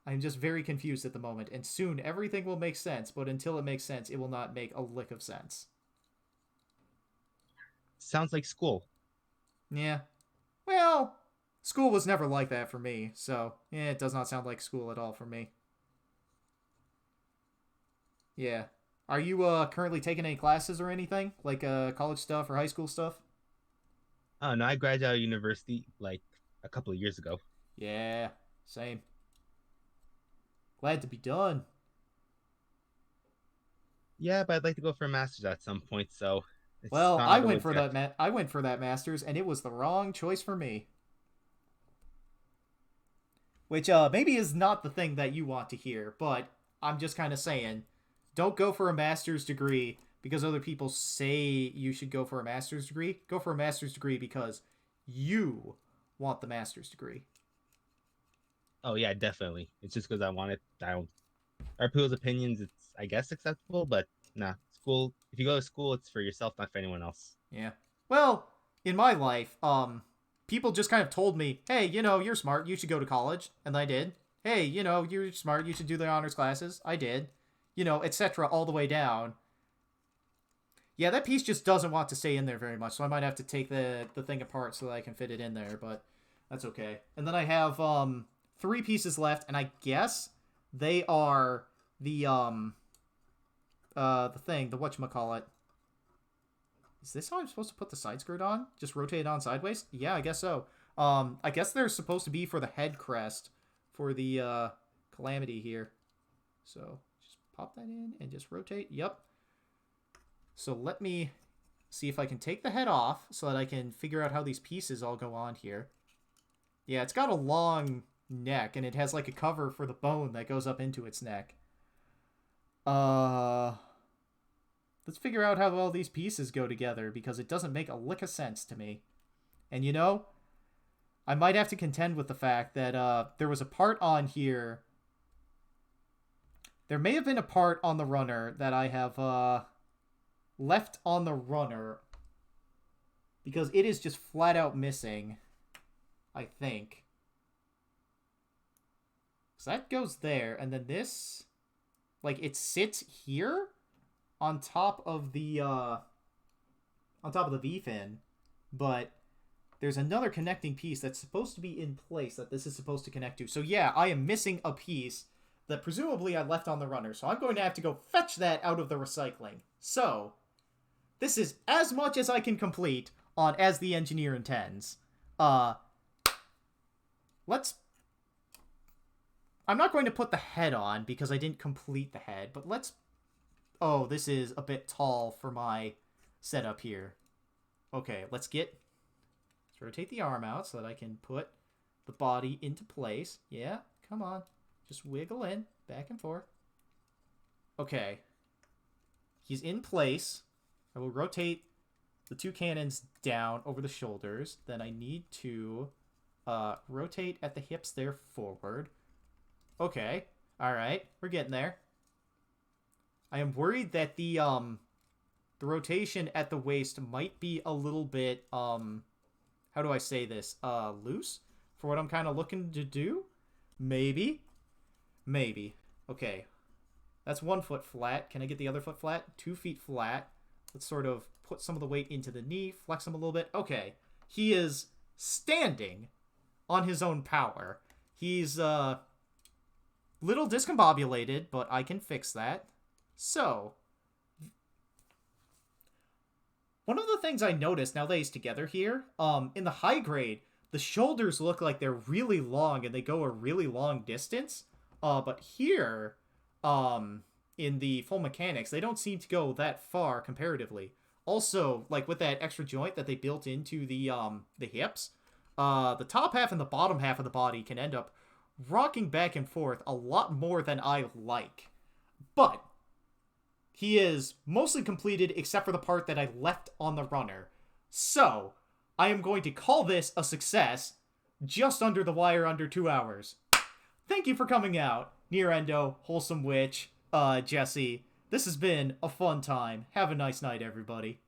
I'm just very confused at the moment, and soon everything will make sense, but until it makes sense, it will not make a lick of sense. Sounds like school. Yeah. Well, school was never like that for me, so it does not sound like school at all for me. Yeah. Are you currently taking any classes or anything? Like college stuff or high school stuff? Oh no, I graduated out of university like a couple of years ago. Yeah, same. Glad to be done. Yeah, but I'd like to go for a master's at some point, so it's Well, not I on the went for woods that. I went for that master's, and it was the wrong choice for me. Which maybe is not the thing that you want to hear, but I'm just kind of saying, don't go for a master's degree because other people say you should go for a master's degree. Go for a master's degree because you want the master's degree. Oh yeah, definitely. It's just because I want it. I don't. Our people's opinions, it's I guess acceptable, but nah. School. If you go to school, it's for yourself, not for anyone else. Yeah. Well, in my life, people just kind of told me, hey, you know, you're smart, you should go to college, and I did. Hey, you know, you're smart, you should do the honors classes. I did. You know, etc. all the way down. Yeah, that piece just doesn't want to stay in there very much, so I might have to take the thing apart so that I can fit it in there, but that's okay. And then I have 3 pieces left, and I guess they are the thing, the whatchamacallit. Is this how I'm supposed to put the side skirt on? Just rotate it on sideways? Yeah, I guess so. I guess they're supposed to be for the head crest for the Calamity here. So just pop that in and just rotate. Yep. So let me see if I can take the head off so that I can figure out how these pieces all go on here. Yeah, it's got a long neck, and it has like a cover for the bone that goes up into its neck. Let's figure out how all these pieces go together, because it doesn't make a lick of sense to me. And you know, I might have to contend with the fact that there was a part on here. There may have been a part on the runner that I have left on the runner because it is just flat out missing, I think. So that goes there, and then this, like, it sits here on top of the V-fin, but there's another connecting piece that's supposed to be in place that this is supposed to connect to. So yeah, I am missing a piece that presumably I left on the runner, so I'm going to have to go fetch that out of the recycling. So, this is as much as I can complete on As the Engineer Intends. Let's... I'm not going to put the head on because I didn't complete the head, but let's... Oh, this is a bit tall for my setup here. Okay, let's rotate the arm out so that I can put the body into place. Yeah, come on. Just wiggle in, back and forth. Okay. He's in place. I will rotate the two cannons down over the shoulders. Then I need to rotate at the hips there forward. Okay. Alright. We're getting there. I am worried that the rotation at the waist might be a little bit, how do I say this? Loose? For what I'm kind of looking to do? Maybe. Maybe. Okay. That's 1 foot flat. Can I get the other foot flat? 2 feet flat. Let's sort of put some of the weight into the knee, flex him a little bit. Okay. He is standing on his own power. He's, little discombobulated, but I can fix that. So, one of the things I noticed now that he's together here, in the high grade, the shoulders look like they're really long and they go a really long distance. But here, in the full mechanics, they don't seem to go that far comparatively. Also, like with that extra joint that they built into the hips, the top half and the bottom half of the body can end up rocking back and forth a lot more than I like. But he is mostly completed except for the part that I left on the runner. So, I am going to call this a success, just under the wire, under 2 hours. Thank you for coming out, Near Endo, Wholesome Witch, Jesse. This has been a fun time. Have a nice night, everybody.